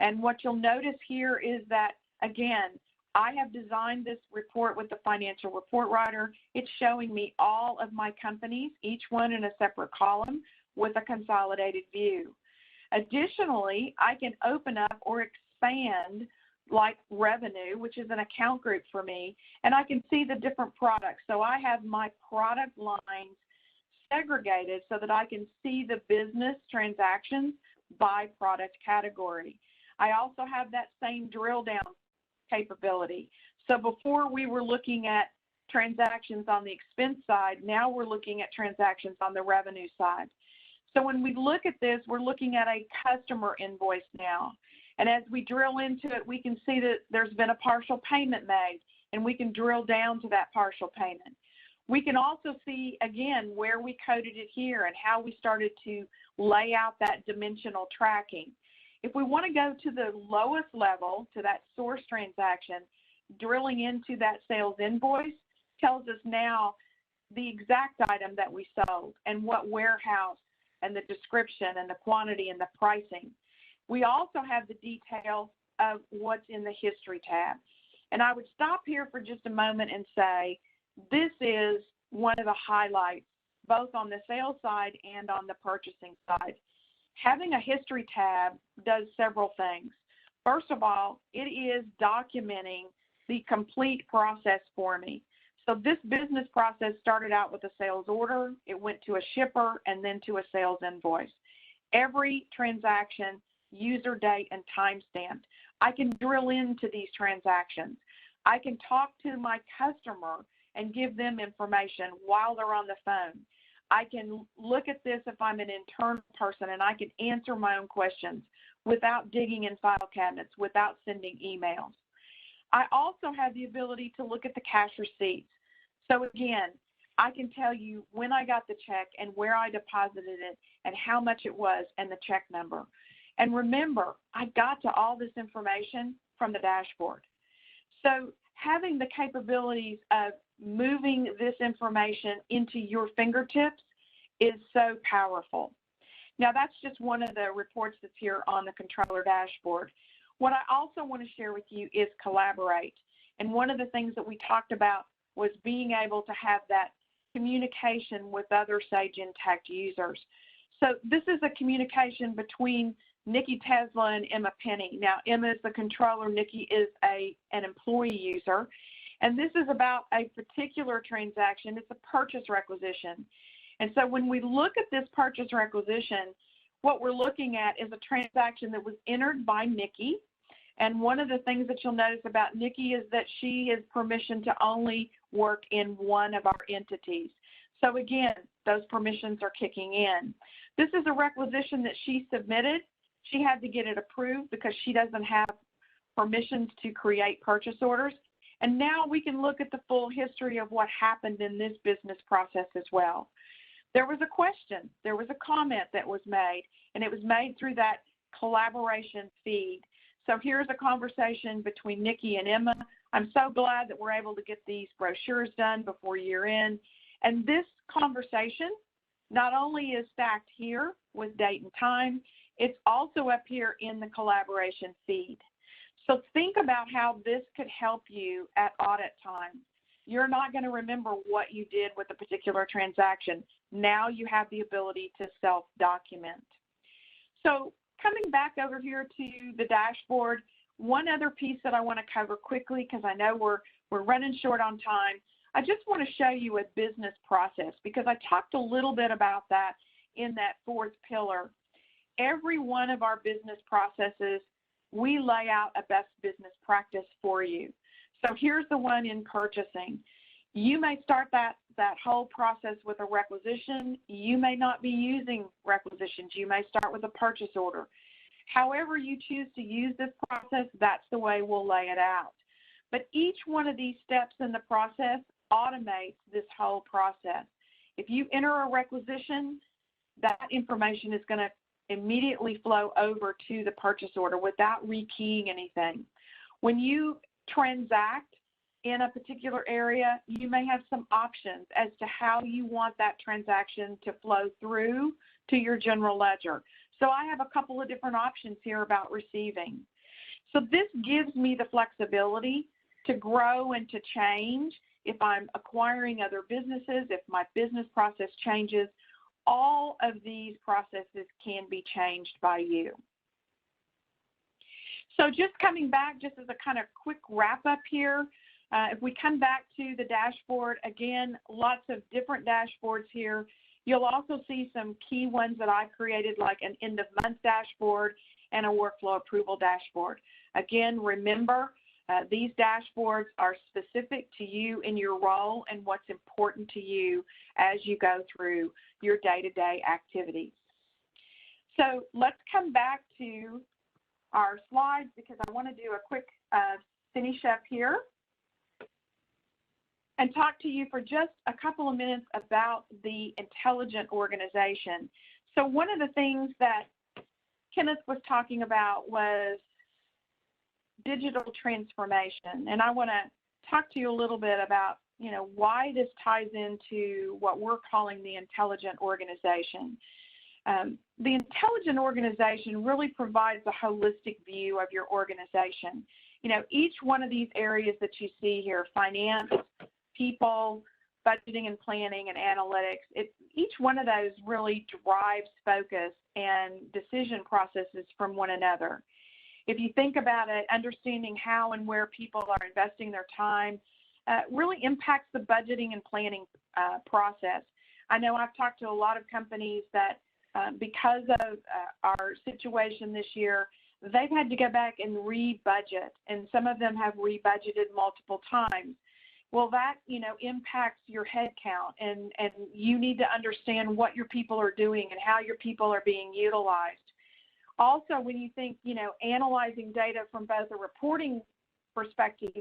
And what you'll notice here is that, again, I have designed this report with the financial report writer. It's showing me all of my companies, each one in a separate column with a consolidated view. Additionally, I can open up or expand like revenue, which is an account group for me, and I can see the different products. So I have my product lines segregated so that I can see the business transactions by product category. I also have that same drill down capability. So before we were looking at transactions on the expense side, now we're looking at transactions on the revenue side. So when we look at this, we're looking at a customer invoice now. And as we drill into it, we can see that there's been a partial payment made, and we can drill down to that partial payment. We can also see, again, where we coded it here and how we started to lay out that dimensional tracking. If we want to go to the lowest level, to that source transaction, drilling into that sales invoice tells us now the exact item that we sold and what warehouse and the description and the quantity and the pricing. We also have the detail of what's in the history tab. And I would stop here for just a moment and say, this is one of the highlights, both on the sales side and on the purchasing side. Having a history tab does several things. First of all, it is documenting the complete process for me. So this business process started out with a sales order, it went to a shipper, and then to a sales invoice. Every transaction, user date, and timestamp. I can drill into these transactions. I can talk to my customer and give them information while they're on the phone. I can look at this if I'm an internal person, and I can answer my own questions without digging in file cabinets, without sending emails. I also have the ability to look at the cash receipts. So again, I can tell you when I got the check and where I deposited it and how much it was and the check number. And remember, I got to all this information from the dashboard. So having the capabilities of moving this information into your fingertips is so powerful. Now, that's just one of the reports that's here on the controller dashboard. What I also want to share with you is collaborate. And one of the things that we talked about was being able to have that communication with other Sage Intacct users. So this is a communication between Nikki Tesla and Emma Penny. Now, Emma is the controller, Nikki is an employee user. And this is about a particular transaction. It's a purchase requisition. And so when we look at this purchase requisition, what we're looking at is a transaction that was entered by Nikki. And one of the things that you'll notice about Nikki is that she is permissioned to only work in one of our entities. So again, those permissions are kicking in. This is a requisition that she submitted. She had to get it approved because she doesn't have permissions to create purchase orders. And now we can look at the full history of what happened in this business process as well. There was a question, there was a comment that was made, and it was made through that collaboration feed. So here's a conversation between Nikki and Emma. I'm so glad that we're able to get these brochures done before year end. And this conversation not only is stacked here with date and time, it's also up here in the collaboration feed. So think about how this could help you at audit time. You're not going to remember what you did with a particular transaction. Now you have the ability to self-document. So coming back over here to the dashboard, one other piece that I want to cover quickly because I know we're running short on time. I just want to show you a business process because I talked a little bit about that in that fourth pillar. Every one of our business processes, we lay out a best business practice for you. So here's the one in purchasing. You may start that whole process with a requisition. You may not be using requisitions. You may start with a purchase order. However you choose to use this process, that's the way we'll lay it out. But each one of these steps in the process automates this whole process. If you enter a requisition, that information is going to immediately flow over to the purchase order without rekeying anything. When you transact in a particular area, you may have some options as to how you want that transaction to flow through to your general ledger. So I have a couple of different options here about receiving. So this gives me the flexibility to grow and to change if I'm acquiring other businesses, if my business process changes. All of these processes can be changed by you. So just coming back, just as a kind of quick wrap up here, if we come back to the dashboard, again, lots of different dashboards here. You'll also see some key ones that I've created, like an end of month dashboard and a workflow approval dashboard. Again, remember, these dashboards are specific to you in your role and what's important to you as you go through your day-to-day activities. So let's come back to our slides because I want to do a quick finish up here and talk to you for just a couple of minutes about the intelligent organization. So one of the things that Kenneth was talking about was digital transformation, and I want to talk to you a little bit about, you know, why this ties into what we're calling the intelligent organization. The intelligent organization really provides a holistic view of your organization. You know, each one of these areas that you see here, finance, people, budgeting and planning, and analytics, each one of those really drives focus and decision processes from one another. If you think about it, understanding how and where people are investing their time, really impacts the budgeting and planning process. I know I've talked to a lot of companies that because of our situation this year, they've had to go back and re-budget, and some of them have re-budgeted multiple times. Well, that, impacts your head count, and you need to understand what your people are doing and how your people are being utilized. Also, when you think, analyzing data from both a reporting perspective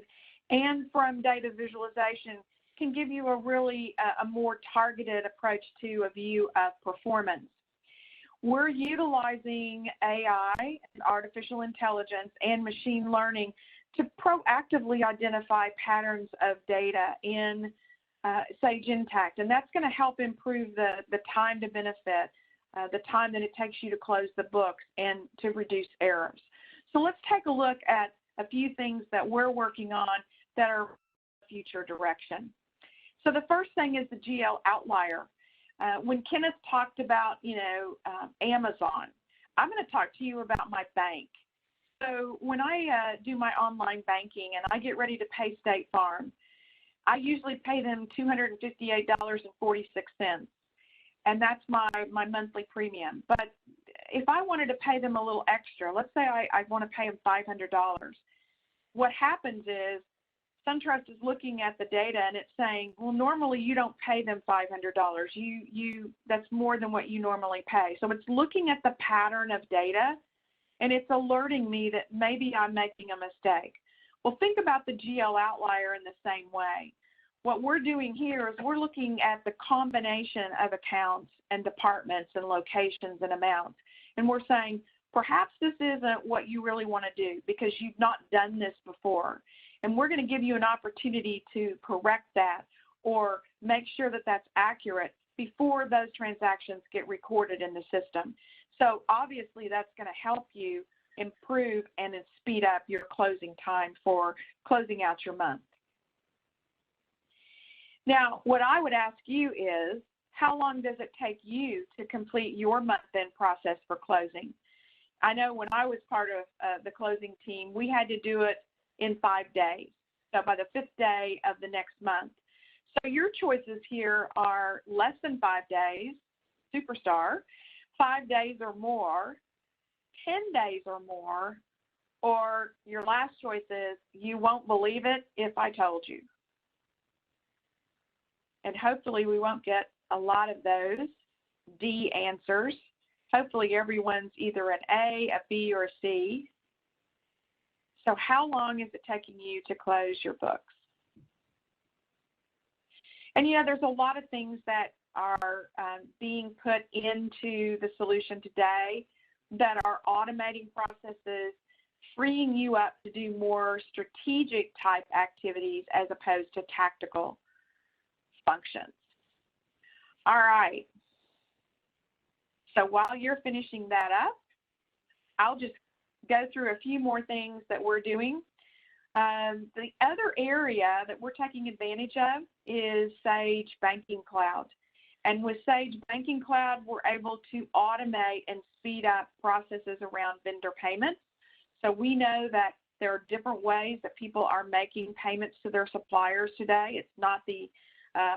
and from data visualization can give you a really a more targeted approach to a view of performance. We're utilizing AI, artificial intelligence, and machine learning to proactively identify patterns of data in Sage Intacct, and that's going to help improve the time to benefit, the time that it takes you to close the books and to reduce errors. So let's take a look at a few things that we're working on that are future direction. So the first thing is the GL outlier. When Kenneth talked about, Amazon, I'm going to talk to you about my bank. So when I do my online banking and I get ready to pay State Farm, I usually pay them $258.46, and that's my monthly premium. But if I wanted to pay them a little extra, let's say I want to pay them $500, what happens is SunTrust is looking at the data and it's saying, well, normally you don't pay them $500. That's more than what you normally pay. So it's looking at the pattern of data, and it's alerting me that maybe I'm making a mistake. Well, think about the GL outlier in the same way. What we're doing here is we're looking at the combination of accounts and departments and locations and amounts, and we're saying, perhaps this isn't what you really want to do because you've not done this before. And we're going to give you an opportunity to correct that or make sure that that's accurate before those transactions get recorded in the system. So obviously that's going to help you improve and speed up your closing time for closing out your month. Now, what I would ask you is, how long does it take you to complete your month-end process for closing? I know when I was part of the closing team, we had to do it in 5 days, so by the 5th day of the next month. So your choices here are less than 5 days, superstar, 5 days or more, 10 days or more, or your last choice is, you won't believe it if I told you. And hopefully we won't get a lot of those D answers. Hopefully everyone's either an A, a B, or a C. So how long is it taking you to close your books? And there's a lot of things that are being put into the solution today that are automating processes, freeing you up to do more strategic type activities as opposed to tactical functions. All right. So while you're finishing that up, I'll just go through a few more things that we're doing. The other area that we're taking advantage of is Sage Banking Cloud. And with Sage Banking Cloud, we're able to automate and speed up processes around vendor payments. So we know that there are different ways that people are making payments to their suppliers today. It's not the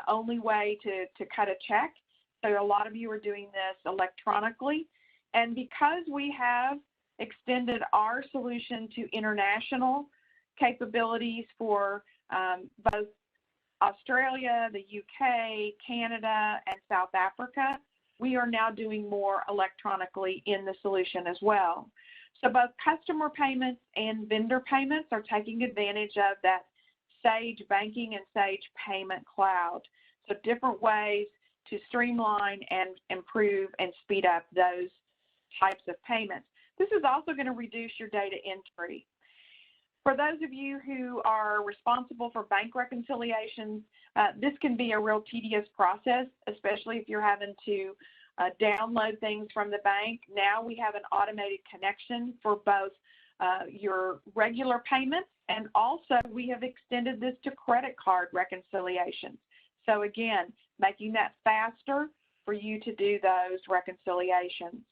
only way to cut a check. So a lot of you are doing this electronically. And because we have extended our solution to international capabilities for both Australia, the UK, Canada, and South Africa, we are now doing more electronically in the solution as well. So both customer payments and vendor payments are taking advantage of that Sage Banking and Sage Payment Cloud. So different ways to streamline and improve and speed up those types of payments. This is also going to reduce your data entry. For those of you who are responsible for bank reconciliations, this can be a real tedious process, especially if you're having to download things from the bank. Now we have an automated connection for both your regular payments, and also we have extended this to credit card reconciliations. So again, making that faster for you to do those reconciliations.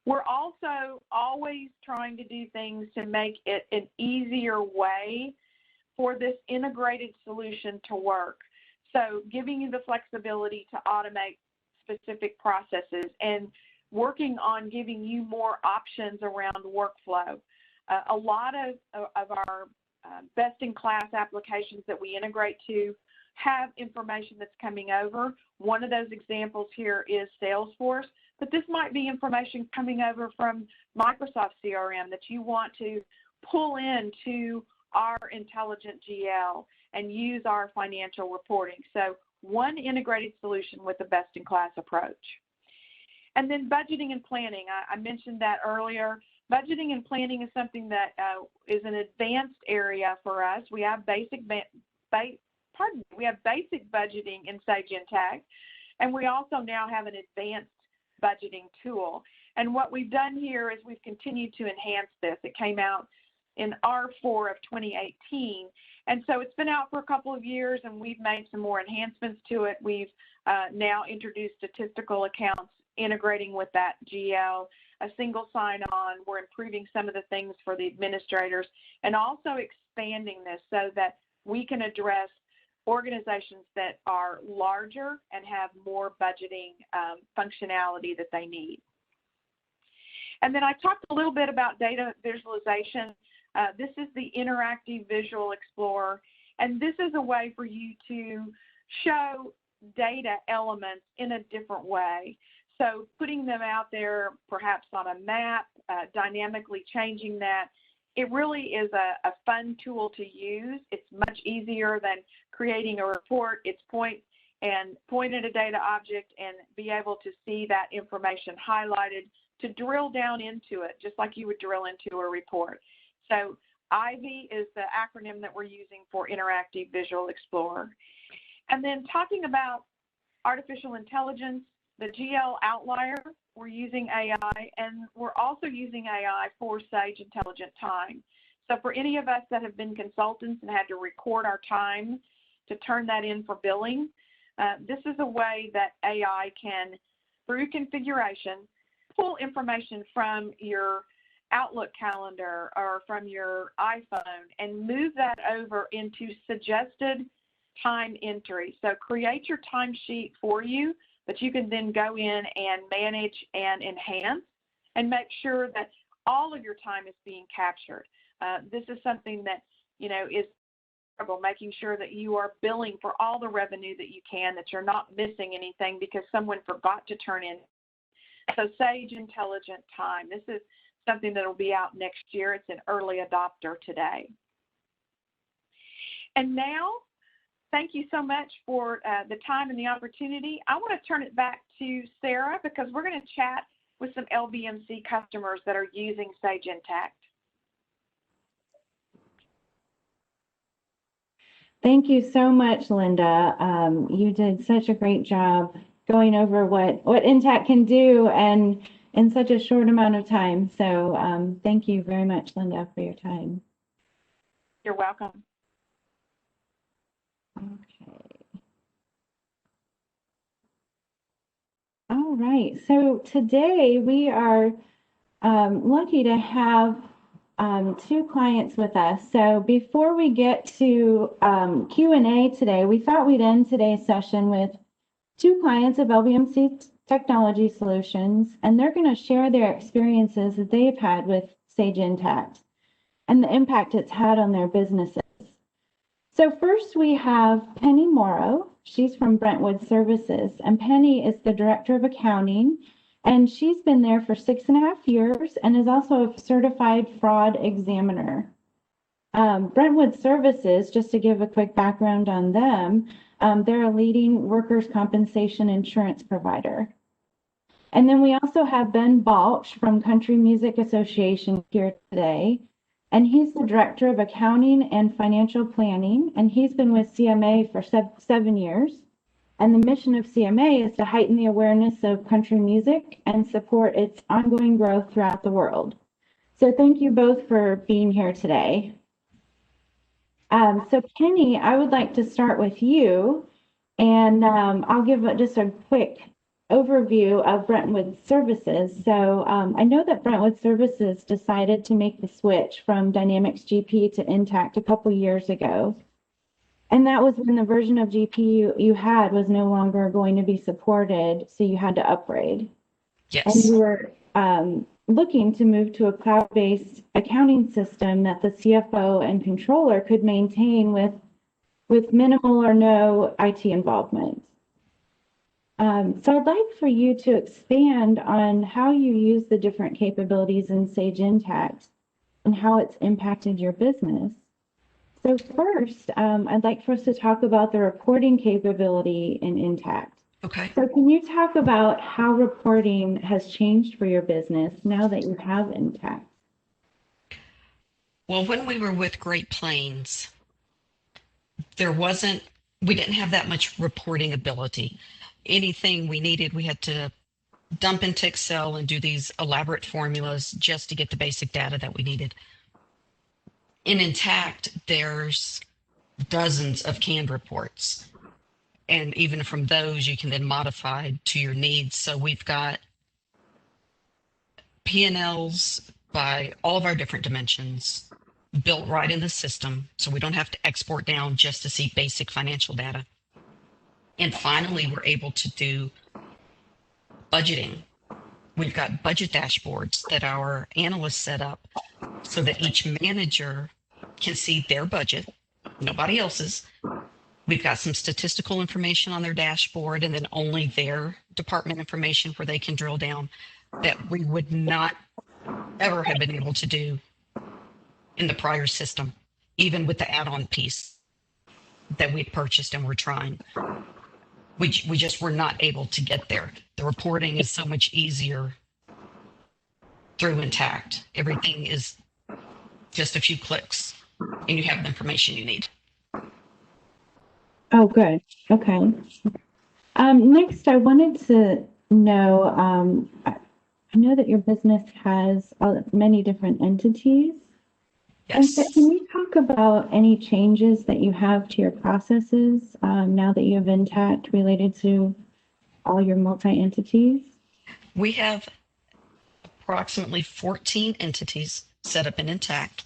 We're also always trying to do things to make it an easier way for this integrated solution to work. So giving you the flexibility to automate specific processes and working on giving you more options around workflow. A lot of our best-in-class applications that we integrate to have information that's coming over. One of those examples here is Salesforce, but this might be information coming over from Microsoft CRM that you want to pull into our intelligent GL and use our financial reporting. So one integrated solution with a best-in-class approach. And then budgeting and planning, I mentioned that earlier. Budgeting and planning is something that is an advanced area for us. We have basic budgeting in Sage Intacct, and we also now have an advanced budgeting tool. And what we've done here is we've continued to enhance this. It came out in R4 of 2018, and so it's been out for a couple of years, and we've made some more enhancements to it. We've now introduced statistical accounts integrating with that GL, a single sign-on. We're improving some of the things for the administrators and also expanding this so that we can address organizations that are larger and have more budgeting functionality that they need. And then I talked a little bit about data visualization. This is the Interactive Visual Explorer, and this is a way for you to show data elements in a different way. So putting them out there, perhaps on a map, dynamically changing that, it really is a fun tool to use. It's much easier than creating a report. It's point at a data object and be able to see that information highlighted to drill down into it, just like you would drill into a report. So IVY is the acronym that we're using for Interactive Visual Explorer. And then talking about artificial intelligence, the GL Outlier, we're using AI, and we're also using AI for Sage Intelligent Time. So for any of us that have been consultants and had to record our time to turn that in for billing, this is a way that AI can, through configuration, pull information from your Outlook calendar or from your iPhone and move that over into suggested time entry. So create your timesheet for you that you can then go in and manage and enhance and make sure that all of your time is being captured. This is something that, you know, is making sure that you are billing for all the revenue that you can, that you're not missing anything because someone forgot to turn in. So Sage Intelligent Time, this is something that will be out next year. It's an early adopter today. And now, thank you so much for the time and the opportunity. I want to turn it back to Sarah because we're going to chat with some LBMC customers that are using Sage Intacct. Thank you so much, Linda. You did such a great job going over what Intacct can do and in such a short amount of time. So thank you very much, Linda, for your time. You're welcome. Okay. All right. So today we are lucky to have two clients with us. So before we get to Q&A today, we thought we'd end today's session with two clients of LBMC Technology Solutions, and they're going to share their experiences that they've had with Sage Intacct and the impact it's had on their businesses. So first we have Penny Morrow. She's from Brentwood Services, and Penny is the Director of Accounting, and she's been there for 6.5 years and is also a certified fraud examiner. Brentwood Services, just to give a quick background on them, they're a leading workers' compensation insurance provider. And then we also have Ben Balch from Country Music Association here today. And he's the Director of Accounting and Financial Planning, and he's been with CMA for 7 years. And the mission of CMA is to heighten the awareness of country music and support its ongoing growth throughout the world. So thank you both for being here today. So Penny, I would like to start with you, and I'll give just a quick overview of Brentwood Services. So I know that Brentwood Services decided to make the switch from Dynamics GP to Intacct a couple years ago. And that was when the version of GP you had was no longer going to be supported, so you had to upgrade. Yes. And you were looking to move to a cloud-based accounting system that the CFO and controller could maintain with minimal or no IT involvement. So I'd like for you to expand on how you use the different capabilities in Sage Intacct and how it's impacted your business. So first, I'd like for us to talk about the reporting capability in Intacct. Okay. So can you talk about how reporting has changed for your business now that you have Intacct? Well, when we were with Great Plains, we didn't have that much reporting ability. Anything we needed, we had to dump into Excel and do these elaborate formulas just to get the basic data that we needed. In Intacct, there's dozens of canned reports. And even from those, you can then modify to your needs. So we've got P&Ls by all of our different dimensions built right in the system. So we don't have to export down just to see basic financial data. And finally, we're able to do budgeting. We've got budget dashboards that our analysts set up so that each manager can see their budget, nobody else's. We've got some statistical information on their dashboard and then only their department information where they can drill down that we would not ever have been able to do in the prior system, even with the add-on piece that we'd purchased and we're trying. We just were not able to get there. The reporting is so much easier through Intacct. Everything is just a few clicks and you have the information you need. Oh, good. Okay. Next, I wanted to know, I know that your business has many different entities. And so Yes. can you talk about any changes that you have to your processes now that you have Intacct related to all your multi-entities? We have approximately 14 entities set up in Intacct.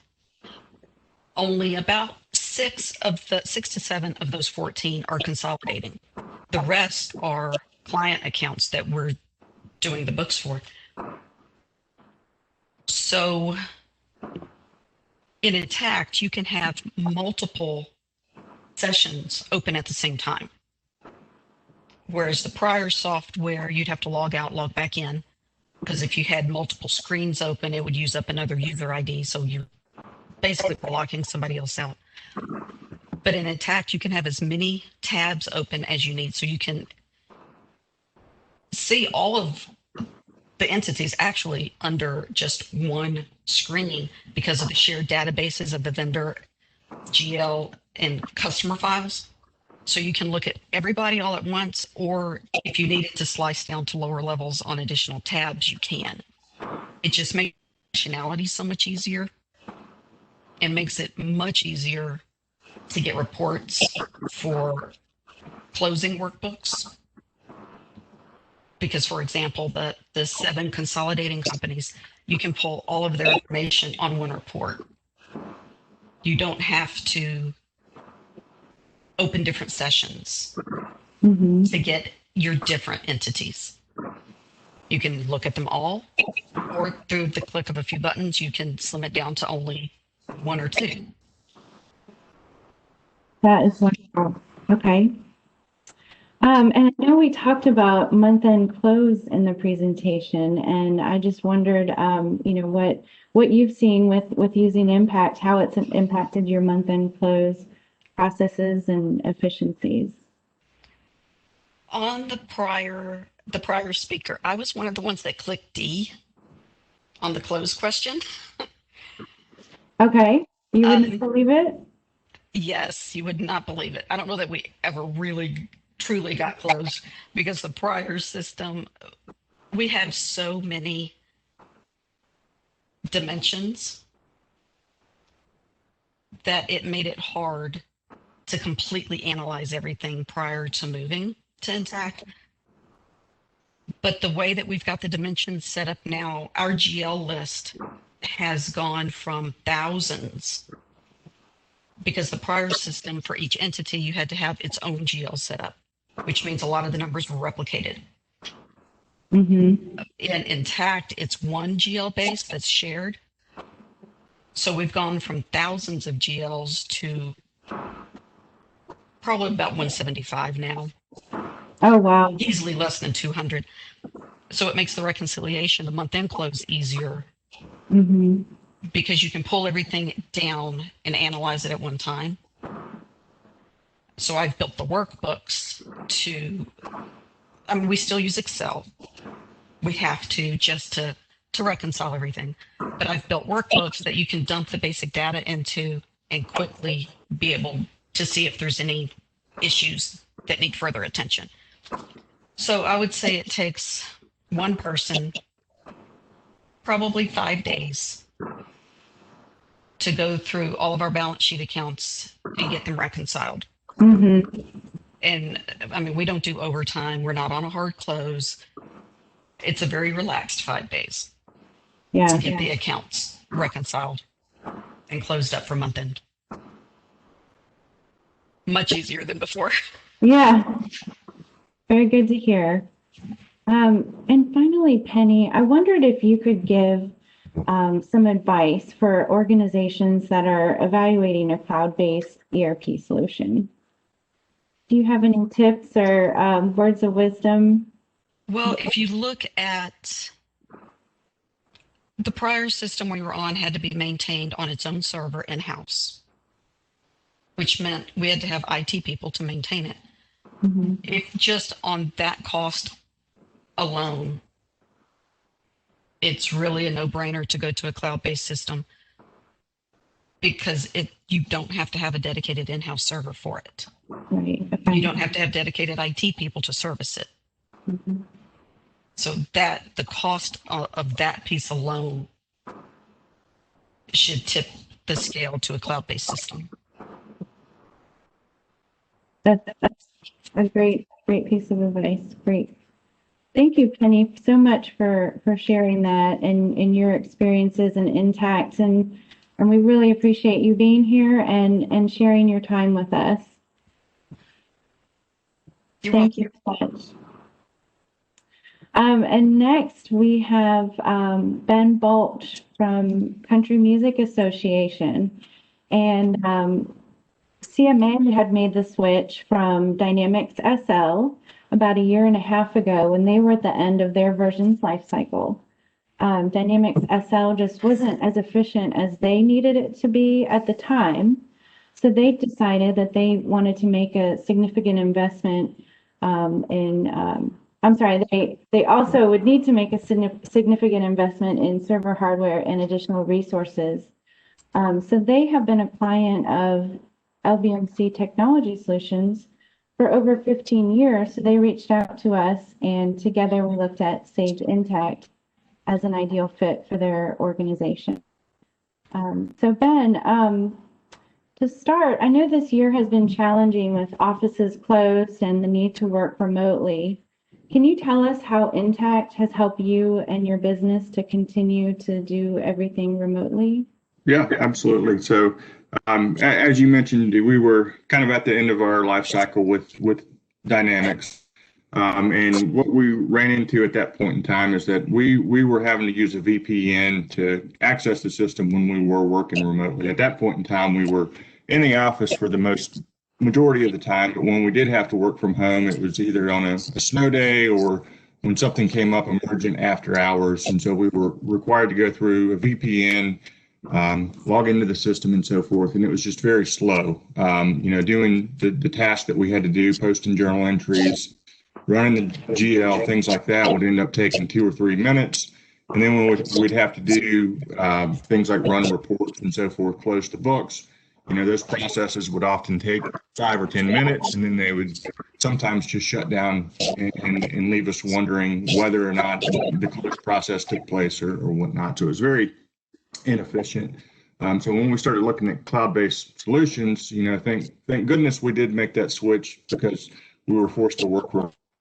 Only about 6 to 7 of those 14 are consolidating. The rest are client accounts that we're doing the books for. So in Intacct, you can have multiple sessions open at the same time. Whereas the prior software, you'd have to log out, log back in, because if you had multiple screens open, it would use up another user ID. So you basically were locking somebody else out. But in Intacct, you can have as many tabs open as you need. So you can see all of the entities actually under just one screen because of the shared databases of the vendor, GL, and customer files. So you can look at everybody all at once, or if you needed to slice down to lower levels on additional tabs, you can. It just makes functionality so much easier and makes it much easier to get reports for closing workbooks. Because, for example, the 7 consolidating companies, you can pull all of their information on one report. You don't have to open different sessions to get your different entities. You can look at them all, or through the click of a few buttons, you can slim it down to only 1 or 2. That is wonderful. Okay. And I know we talked about month-end close in the presentation, and I just wondered, what you've seen with using Intacct, how it's impacted your month-end close processes and efficiencies. On the prior speaker, I was one of the ones that clicked D on the close question. Okay, you wouldn't believe it? Yes, you would not believe it. I don't know that we ever really truly got close because the prior system, we had so many dimensions that it made it hard to completely analyze everything prior to moving to Intacct. But the way that we've got the dimensions set up now, our GL list has gone from thousands, because the prior system for each entity, you had to have its own GL set up, which means a lot of the numbers were replicated. Mm-hmm. In Intacct, it's one GL base that's shared. So we've gone from thousands of GLs to probably about 175 now, Oh, wow. easily less than 200. So it makes the reconciliation, the month-end close easier, Mm-hmm. because you can pull everything down and analyze it at one time. So I've built the workbooks to, I mean, we still use Excel. We have to, just to reconcile everything. But I've built workbooks that you can dump the basic data into and quickly be able to see if there's any issues that need further attention. So I would say it takes one person probably 5 days to go through all of our balance sheet accounts and get them reconciled. Mm-hmm. And I mean, we don't do overtime. We're not on a hard close. It's a very relaxed 5 days Yeah. to get the accounts reconciled and closed up for month end. Much easier than before. Yeah. Very good to hear. And finally, Penny, I wondered if you could give some advice for organizations that are evaluating a cloud-based ERP solution. Do you have any tips or words of wisdom? Well, if you look at the prior system we were on, had to be maintained on its own server in-house, which meant we had to have IT people to maintain it. Mm-hmm. If just on that cost alone, it's really a no-brainer to go to a cloud-based system, because you don't have to have a dedicated in-house server for it. Right. Okay. You don't have to have dedicated IT people to service it. Mm-hmm. So that the cost of that piece alone should tip the scale to a cloud-based system. That's a great piece of advice. Great. Thank you, Penny, so much for sharing that and your experiences in Intacct. And we really appreciate you being here and sharing your time with us. Thank you so much. And next we have Ben Bolt from Country Music Association. And CMA had made the switch from Dynamics SL about a year and a half ago when they were at the end of their version's lifecycle. Dynamics SL just wasn't as efficient as they needed it to be at the time. So they decided that they wanted to make a significant investment they also would need to make a significant investment in server hardware and additional resources. So they have been a client of LBMC Technology Solutions for over 15 years. So they reached out to us, and together we looked at Sage Intacct as an ideal fit for their organization. So Ben, to start, I know this year has been challenging with offices closed and the need to work remotely. Can you tell us how Intacct has helped you and your business to continue to do everything remotely? Yeah, absolutely. So as you mentioned, we were kind of at the end of our life cycle with Dynamics. And what we ran into at that point in time is that we were having to use a VPN to access the system when we were working remotely. At that point in time, we were in the office for the majority of the time, but when we did have to work from home, it was either on a snow day or when something came up emergent after hours. And so we were required to go through a VPN, log into the system and so forth. And it was just very slow. Doing the tasks that we had to do, posting journal entries, running the GL, things like that would end up taking 2 or 3 minutes. And then we'd have to do things like run reports and so forth, close the books. Those processes would often take 5 or 10 minutes, and then they would sometimes just shut down and leave us wondering whether or not the close process took place or whatnot. So it was very inefficient. So when we started looking at cloud-based solutions, thank goodness we did make that switch, because we were forced to work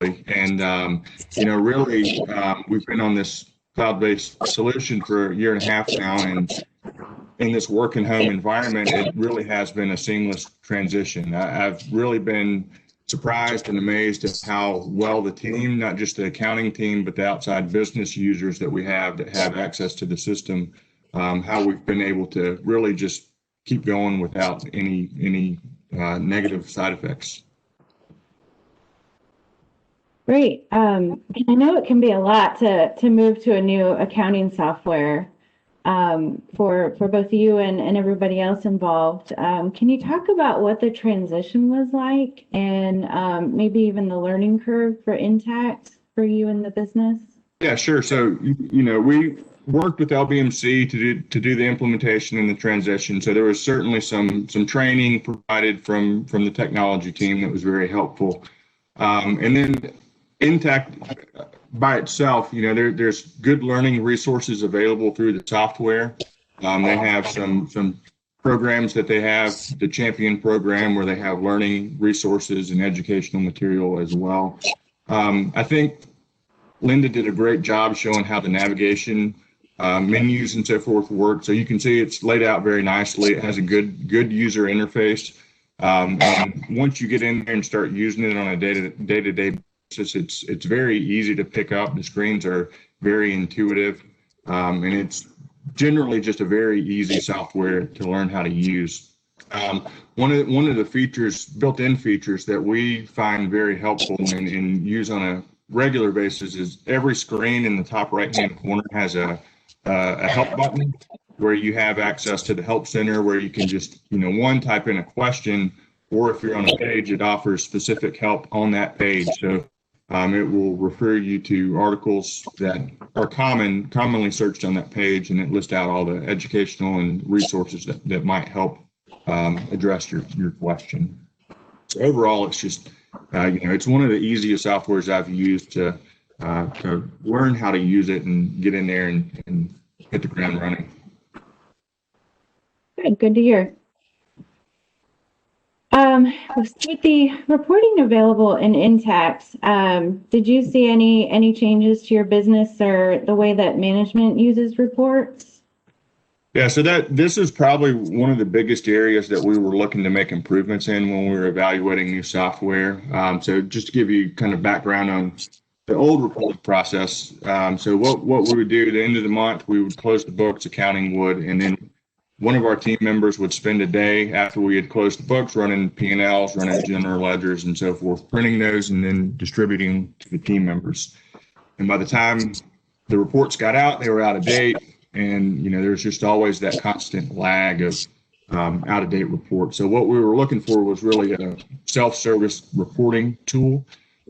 And, really, we've been on this cloud-based solution for a year and a half now. And in this work and home environment, it really has been a seamless transition. I've really been surprised and amazed at how well the team, not just the accounting team, but the outside business users that we have that have access to the system, how we've been able to really just keep going without any negative side effects. Great. And I know it can be a lot to move to a new accounting software for both you and everybody else involved. Can you talk about what the transition was like and maybe even the learning curve for Intacct for you in the business? Yeah, sure. So, we worked with LBMC to do the implementation and the transition. So there was certainly some training provided from the technology team that was very helpful. And then Intacct by itself, there's good learning resources available through the software. They have some programs that they have, the Champion program, where they have learning resources and educational material as well. I think Linda did a great job showing how the navigation menus and so forth work. So you can see it's laid out very nicely. It has a good user interface. And once you get in there and start using it on a day-to-day basis, it's very easy to pick up. The screens are very intuitive, and it's generally just a very easy software to learn how to use. One of the features, built-in features that we find very helpful and use on a regular basis is every screen in the top right-hand corner has a help button where you have access to the help center where you can just, type in a question, or if you're on a page, it offers specific help on that page. So it will refer you to articles that are commonly searched on that page, and it lists out all the educational and resources that might help address your question. So overall, it's just, it's one of the easiest softwares I've used to learn how to use it and get in there and hit the ground running. Good to hear. With the reporting available in Intacct, did you see any changes to your business or the way that management uses reports? Yeah, so this is probably one of the biggest areas that we were looking to make improvements in when we were evaluating new software. So just to give you kind of background on the old reporting process. So what we would do at the end of the month, we would close the books, accounting would, and then one of our team members would spend a day after we had closed the books running P&Ls, running general ledgers and so forth, printing those and then distributing to the team members. And by the time the reports got out, they were out of date. And, there's just always that constant lag of out of date reports. So what we were looking for was really a self-service reporting tool.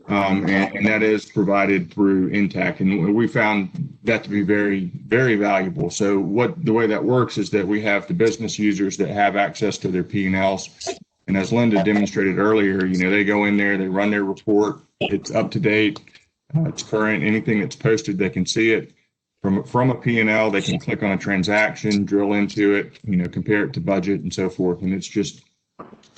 And that is provided through Intacct, and we found that to be very, very valuable. So the way that works is that we have the business users that have access to their P&Ls, and as Linda demonstrated earlier, they go in there, they run their report, it's up to date, it's current, anything that's posted, they can see it from a P&L, they can click on a transaction, drill into it, compare it to budget and so forth, and it's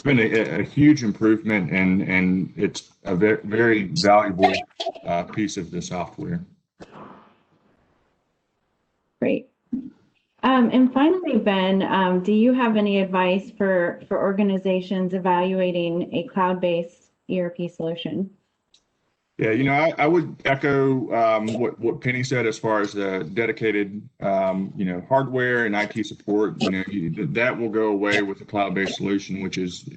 been a huge improvement, and it's a very, very valuable piece of the software. Great. And finally, Ben, do you have any advice for organizations evaluating a cloud-based ERP solution? Yeah, I would echo what Penny said as far as the dedicated, hardware and IT support. That will go away with the cloud-based solution, which is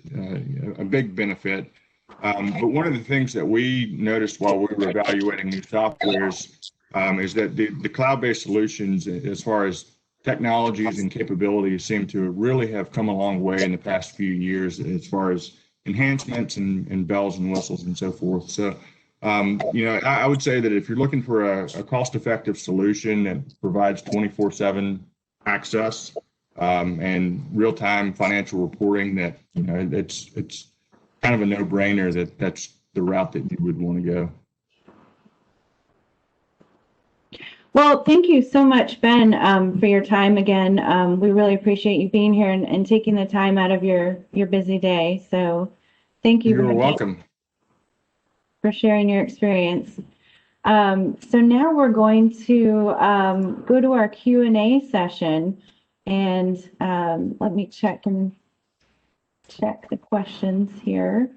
a big benefit. But one of the things that we noticed while we were evaluating new softwares is that the cloud-based solutions, as far as technologies and capabilities, seem to really have come a long way in the past few years as far as enhancements and bells and whistles and so forth. So I would say that if you're looking for a cost-effective solution that provides 24/7 access and real-time financial reporting, that it's kind of a no-brainer that's the route that you would want to go. Well, thank you so much, Ben, for your time again. We really appreciate you being here and taking the time out of your busy day. So thank you. You're welcome. for sharing your experience. So now we're going to go to our Q&A session, and let me check the questions here.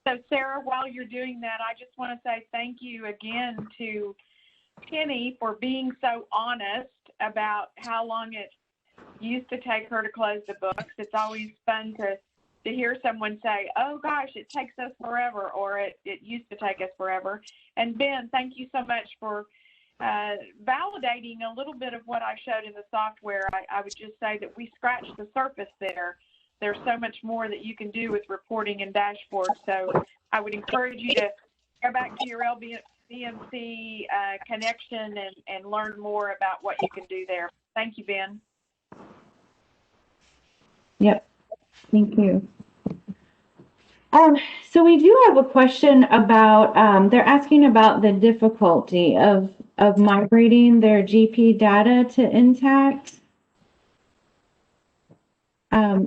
So Sarah, while you're doing that, I just want to say thank you again to Penny for being so honest about how long it used to take her to close the books. It's always fun to hear someone say, oh gosh, it takes us forever, or it used to take us forever. And Ben, thank you so much for validating a little bit of what I showed in the software. I would just say that we scratched the surface there. There's so much more that you can do with reporting and dashboards. So I would encourage you to go back to your LBMC connection and learn more about what you can do there. Thank you, Ben. Yep, thank you. So we do have a question about, they're asking about the difficulty of migrating their GP data to Intacct.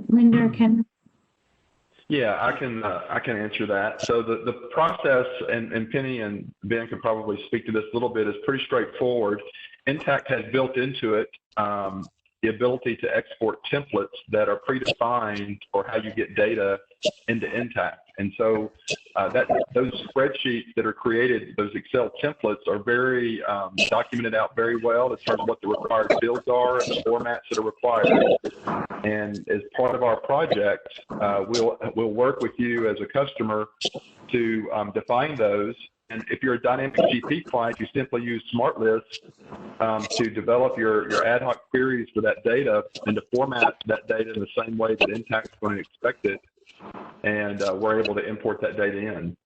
Linda, can? Yeah, I can answer that. So the process, and Penny and Ben can probably speak to this a little bit, is pretty straightforward. Intacct has built into it the ability to export templates that are predefined for how you get data into Intacct. And so those spreadsheets that are created, those Excel templates, are very documented out very well in terms of what the required fields are and the formats that are required. And as part of our project, we'll work with you as a customer to define those. And if you're a dynamic GP client, you simply use SmartList to develop your ad hoc queries for that data and to format that data in the same way that Intacct is going to expect it. And we're able to import that data in.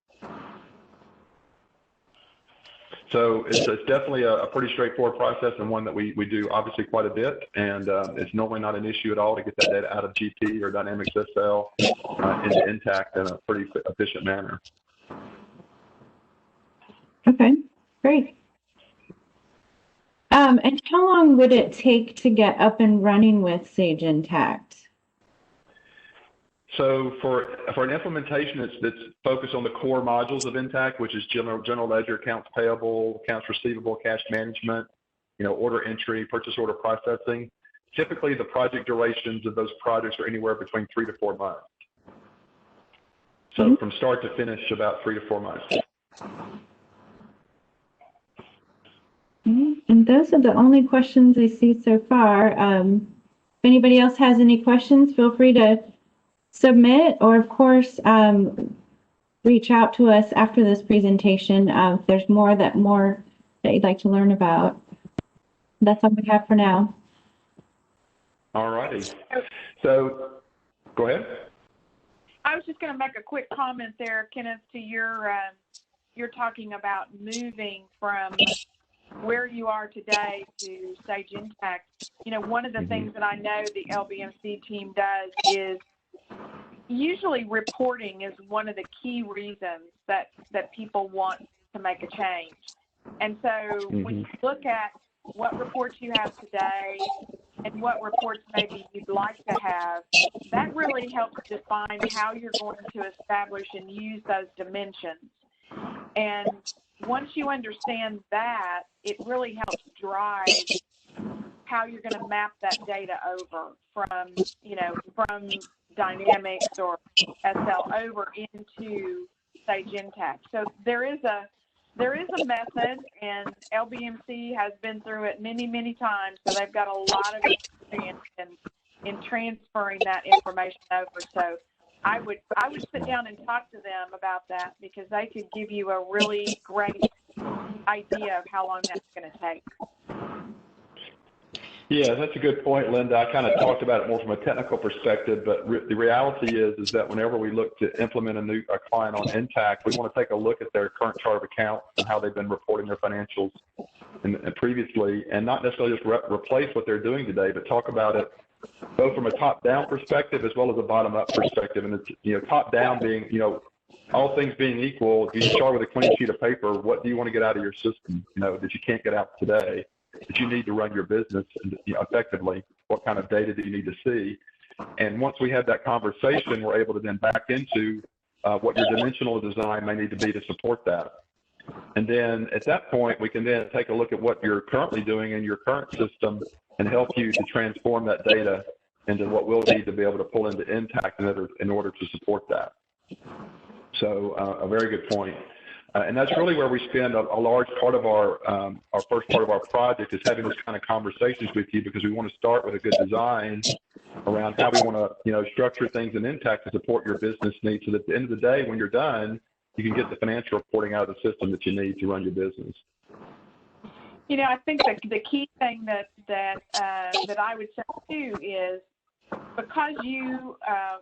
So it's definitely a pretty straightforward process, and one that we do obviously quite a bit, and it's normally not an issue at all to get that data out of GP or Dynamics SL into Intacct in a pretty efficient manner. Okay, great. And how long would it take to get up and running with Sage Intacct? So for an implementation that's focused on the core modules of Intacct, which is general ledger, accounts payable, accounts receivable, cash management, order entry, purchase order processing, typically the project durations of those projects are anywhere between 3 to 4 months. So from start to finish, about 3 to 4 months. And those are the only questions I see so far. If anybody else has any questions, feel free to submit, or of course, reach out to us after this presentation if there's more that you'd like to learn about. That's all we have for now. All righty. So go ahead. I was just going to make a quick comment there, Kenneth, to you're talking about moving from where you are today to Sage Intacct. One of the things that I know the LBMC team does is usually reporting is one of the key reasons that people want to make a change. And so when you look at what reports you have today and what reports maybe you'd like to have, that really helps define how you're going to establish and use those dimensions. And once you understand that, it really helps drive how you're going to map that data over from Dynamics or SL over into Sage Intacct. So there is a method, and LBMC has been through it many, many times. So they've got a lot of experience in transferring that information over. So I would sit down and talk to them about that, because they could give you a really great idea of how long that's going to take. Yeah, that's a good point, Linda. I kind of talked about it more from a technical perspective, but the reality is that whenever we look to implement a client on Intacct, we want to take a look at their current chart of accounts and how they've been reporting their financials and previously, and not necessarily just replace what they're doing today, but talk about it both from a top-down perspective as well as a bottom-up perspective. And it's top-down being, all things being equal, if you start with a clean sheet of paper, what do you want to get out of your system, that you can't get out today, that you need to run your business effectively? What kind of data do you need to see? And once we have that conversation, we're able to then back into what your dimensional design may need to be to support that. And then at that point, we can then take a look at what you're currently doing in your current system and help you to transform that data into what we'll need to be able to pull into Intacct in order to support that. So a very good point. And that's really where we spend a large part of our first part of our project is having this kind of conversations with you, because we want to start with a good design around how we want to, structure things in Intacct to support your business needs, so that at the end of the day, when you're done, you can get the financial reporting out of the system that you need to run your business. I think the key thing that I would say too is, because you,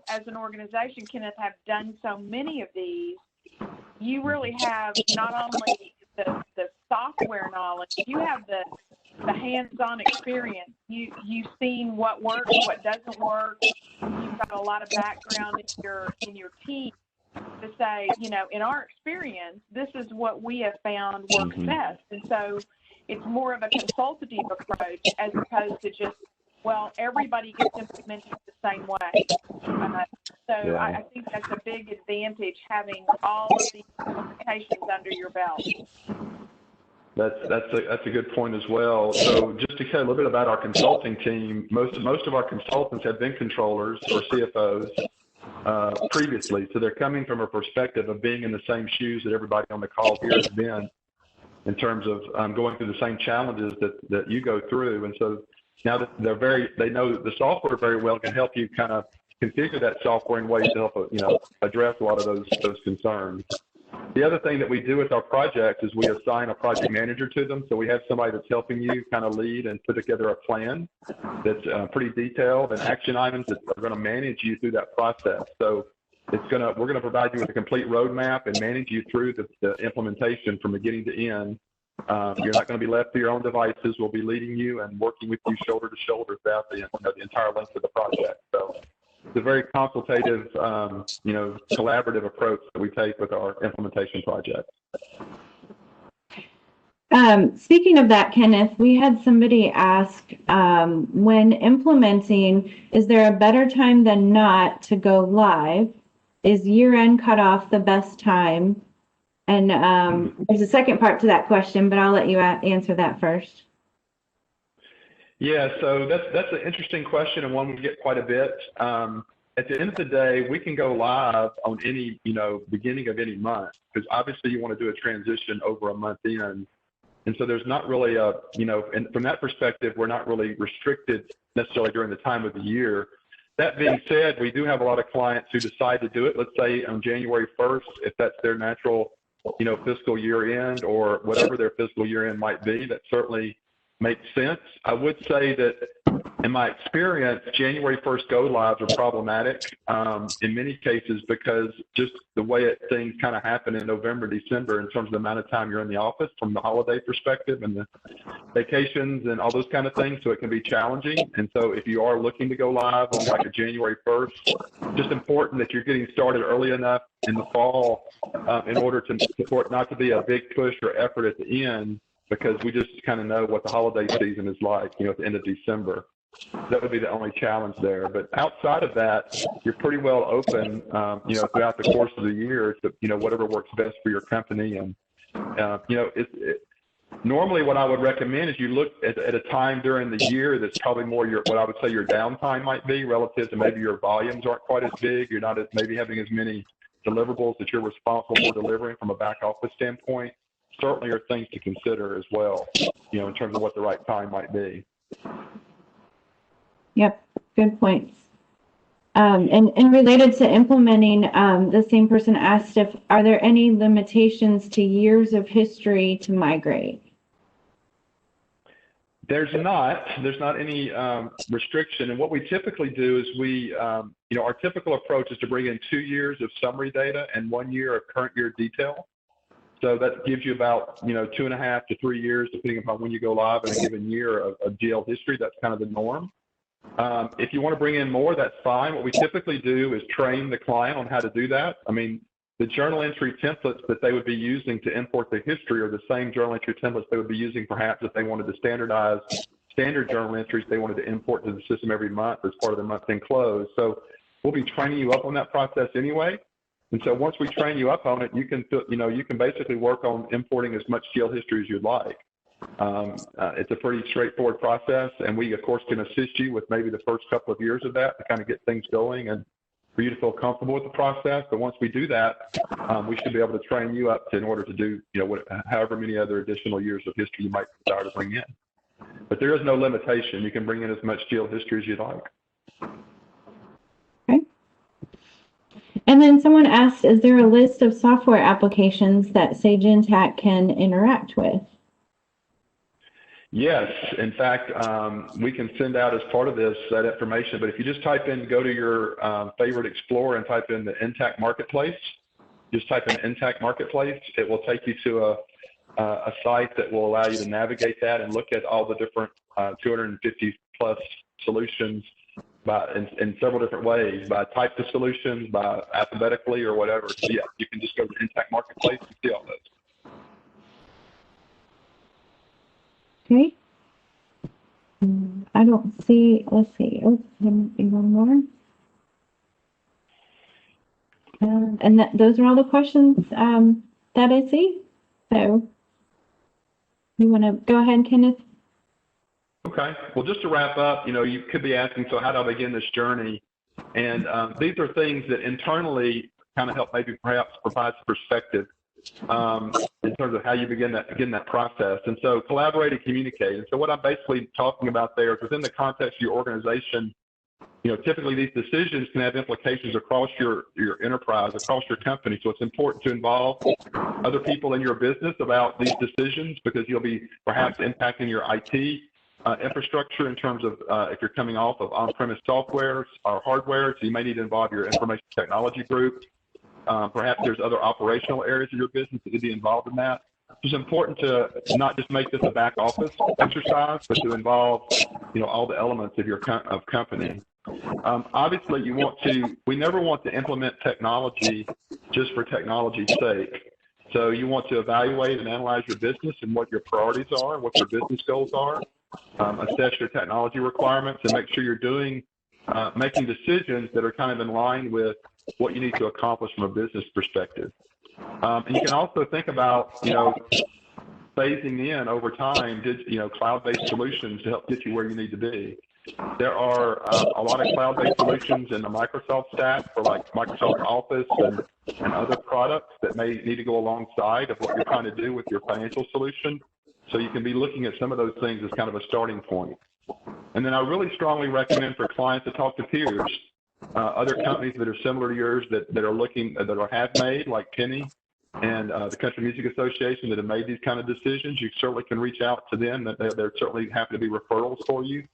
as an organization, Kenneth, have done so many of these, you really have not only the software knowledge, you have the hands-on experience. You've seen what works, what doesn't work. You've got a lot of background in your team to say, in our experience, this is what we have found works best. And so it's more of a consultative approach as opposed to just, well, everybody gets implemented the same way. I think that's a big advantage, having all of these implementations under your belt. That's a good point as well. So just to tell you a little bit about our consulting team, most of our consultants have been controllers or CFOs previously, so they're coming from a perspective of being in the same shoes that everybody on the call here has been, in terms of going through the same challenges that you go through. And so now that they know the software very well, can help you kind of configure that software in ways to help address a lot of those concerns. The other thing that we do with our projects is we assign a project manager to them. So we have somebody that's helping you kind of lead and put together a plan that's pretty detailed, and action items that are going to manage you through that process. So we're going to provide you with a complete roadmap and manage you through the implementation from beginning to end. You're not going to be left to your own devices. We'll be leading you and working with you shoulder to shoulder throughout the entire length of the project. So it's a very consultative, collaborative approach that we take with our implementation project. Speaking of that, Kenneth, we had somebody ask, when implementing, is there a better time than not to go live? Is year-end cutoff the best time? And there's a second part to that question, but I'll let you answer that first. Yeah, so that's an interesting question, and one we get quite a bit. At the end of the day, we can go live on any, beginning of any month, because obviously you want to do a transition over a month in. And so there's not really and from that perspective, we're not really restricted necessarily during the time of the year. That being said, we do have a lot of clients who decide to do it, let's say on January 1st, if that's their natural, fiscal year end, or whatever their fiscal year end might be. That certainly makes sense. I would say that in my experience, January 1st go lives are problematic in many cases, because just the way things kind of happen in November, December, in terms of the amount of time you're in the office from the holiday perspective and the vacations and all those kind of things. So it can be challenging. And so if you are looking to go live on like a January 1st, just important that you're getting started early enough in the fall in order to support not to be a big push or effort at the end, because we just kind of know what the holiday season is like, at the end of December. That would be the only challenge there. But outside of that, you're pretty well open, throughout the course of the year to, whatever works best for your company. And, normally what I would recommend is you look at a time during the year that's probably more what I would say your downtime might be, relative to maybe your volumes aren't quite as big. You're not maybe having as many deliverables that you're responsible for delivering from a back office standpoint. Certainly are things to consider as well, in terms of what the right time might be. Yep, good points. And related to implementing, the same person asked are there any limitations to years of history to migrate? There's not any restriction. And what we typically do is our typical approach is to bring in 2 years of summary data and 1 year of current year detail. So that gives you about, 2.5 to 3 years, depending upon when you go live in a given year of GL history. That's kind of the norm. If you want to bring in more, that's fine. What we typically do is train the client on how to do that. I mean, the journal entry templates that they would be using to import the history are the same journal entry templates they would be using perhaps if they wanted to standardize standard journal entries they wanted to import to the system every month as part of the month-end close. So we'll be training you up on that process anyway. And so once we train you up on it, you can basically work on importing as much deal history as you'd like. It's a pretty straightforward process, and we, of course, can assist you with maybe the first couple of years of that to kind of get things going and for you to feel comfortable with the process. But once we do that, we should be able to train you up in order to do, however many other additional years of history you might desire to bring in. But there is no limitation. You can bring in as much deal history as you'd like. Okay. And then someone asked, is there a list of software applications that Sage Intacct can interact with? Yes. In fact, we can send out as part of this that information. But if you just go to your favorite Explorer and type in the Intacct Marketplace, just type in Intacct Marketplace, it will take you to a site that will allow you to navigate that and look at all the different 250 plus solutions in several different ways, by type of solutions, by alphabetically or whatever. So yeah, you can just go to Intacct Marketplace and see all those. Okay. I don't see, let's see. Oh, there might be one more. And those are all the questions that I see. So you want to go ahead, Kenneth? Okay. Well, just to wrap up, you could be asking, so how do I begin this journey? And these are things that internally kind of help maybe perhaps provide some perspective in terms of how you begin that process. And so collaborate and communicate. And so what I'm basically talking about there is within the context of your organization, typically these decisions can have implications across your enterprise, across your company. So it's important to involve other people in your business about these decisions, because you'll be perhaps impacting your IT infrastructure in terms of if you're coming off of on-premise software or hardware. So you may need to involve your information technology group. Perhaps there's other operational areas of your business that could be involved in that. It's important to not just make this a back office exercise, but to involve, all the elements of your company. Obviously, we never want to implement technology just for technology's sake. So you want to evaluate and analyze your business and what your priorities are, what your business goals are, assess your technology requirements, and make sure you're making decisions that are kind of in line with what you need to accomplish from a business perspective. And you can also think about, phasing in over time, cloud-based solutions to help get you where you need to be. There are a lot of cloud-based solutions in the Microsoft stack for like Microsoft Office and other products that may need to go alongside of what you're trying to do with your financial solution. So you can be looking at some of those things as kind of a starting point. And then I really strongly recommend for clients to talk to peers, other companies that are similar to yours that have made, like Penny and the Country Music Association, that have made these kind of decisions. You certainly can reach out to them. They're certainly happy to be referrals for you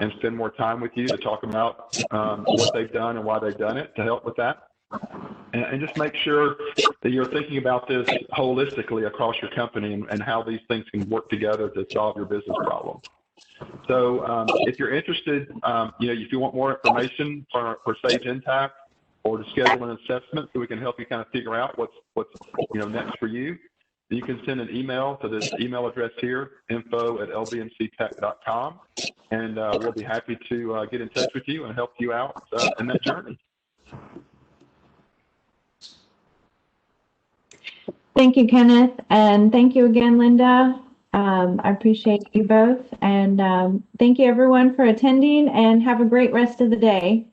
and spend more time with you to talk about what they've done and why they've done it to help with that. And just make sure that you're thinking about this holistically across your company and how these things can work together to solve your business problem. So if you're interested, if you want more information for Sage Intacct, or to schedule an assessment so we can help you kind of figure out what's next for you, you can send an email to this email address here, info@lbmctech.com, and we'll be happy to get in touch with you and help you out in that journey. Thank you, Kenneth, and thank you again, Linda. I appreciate you both, and thank you everyone for attending, and have a great rest of the day.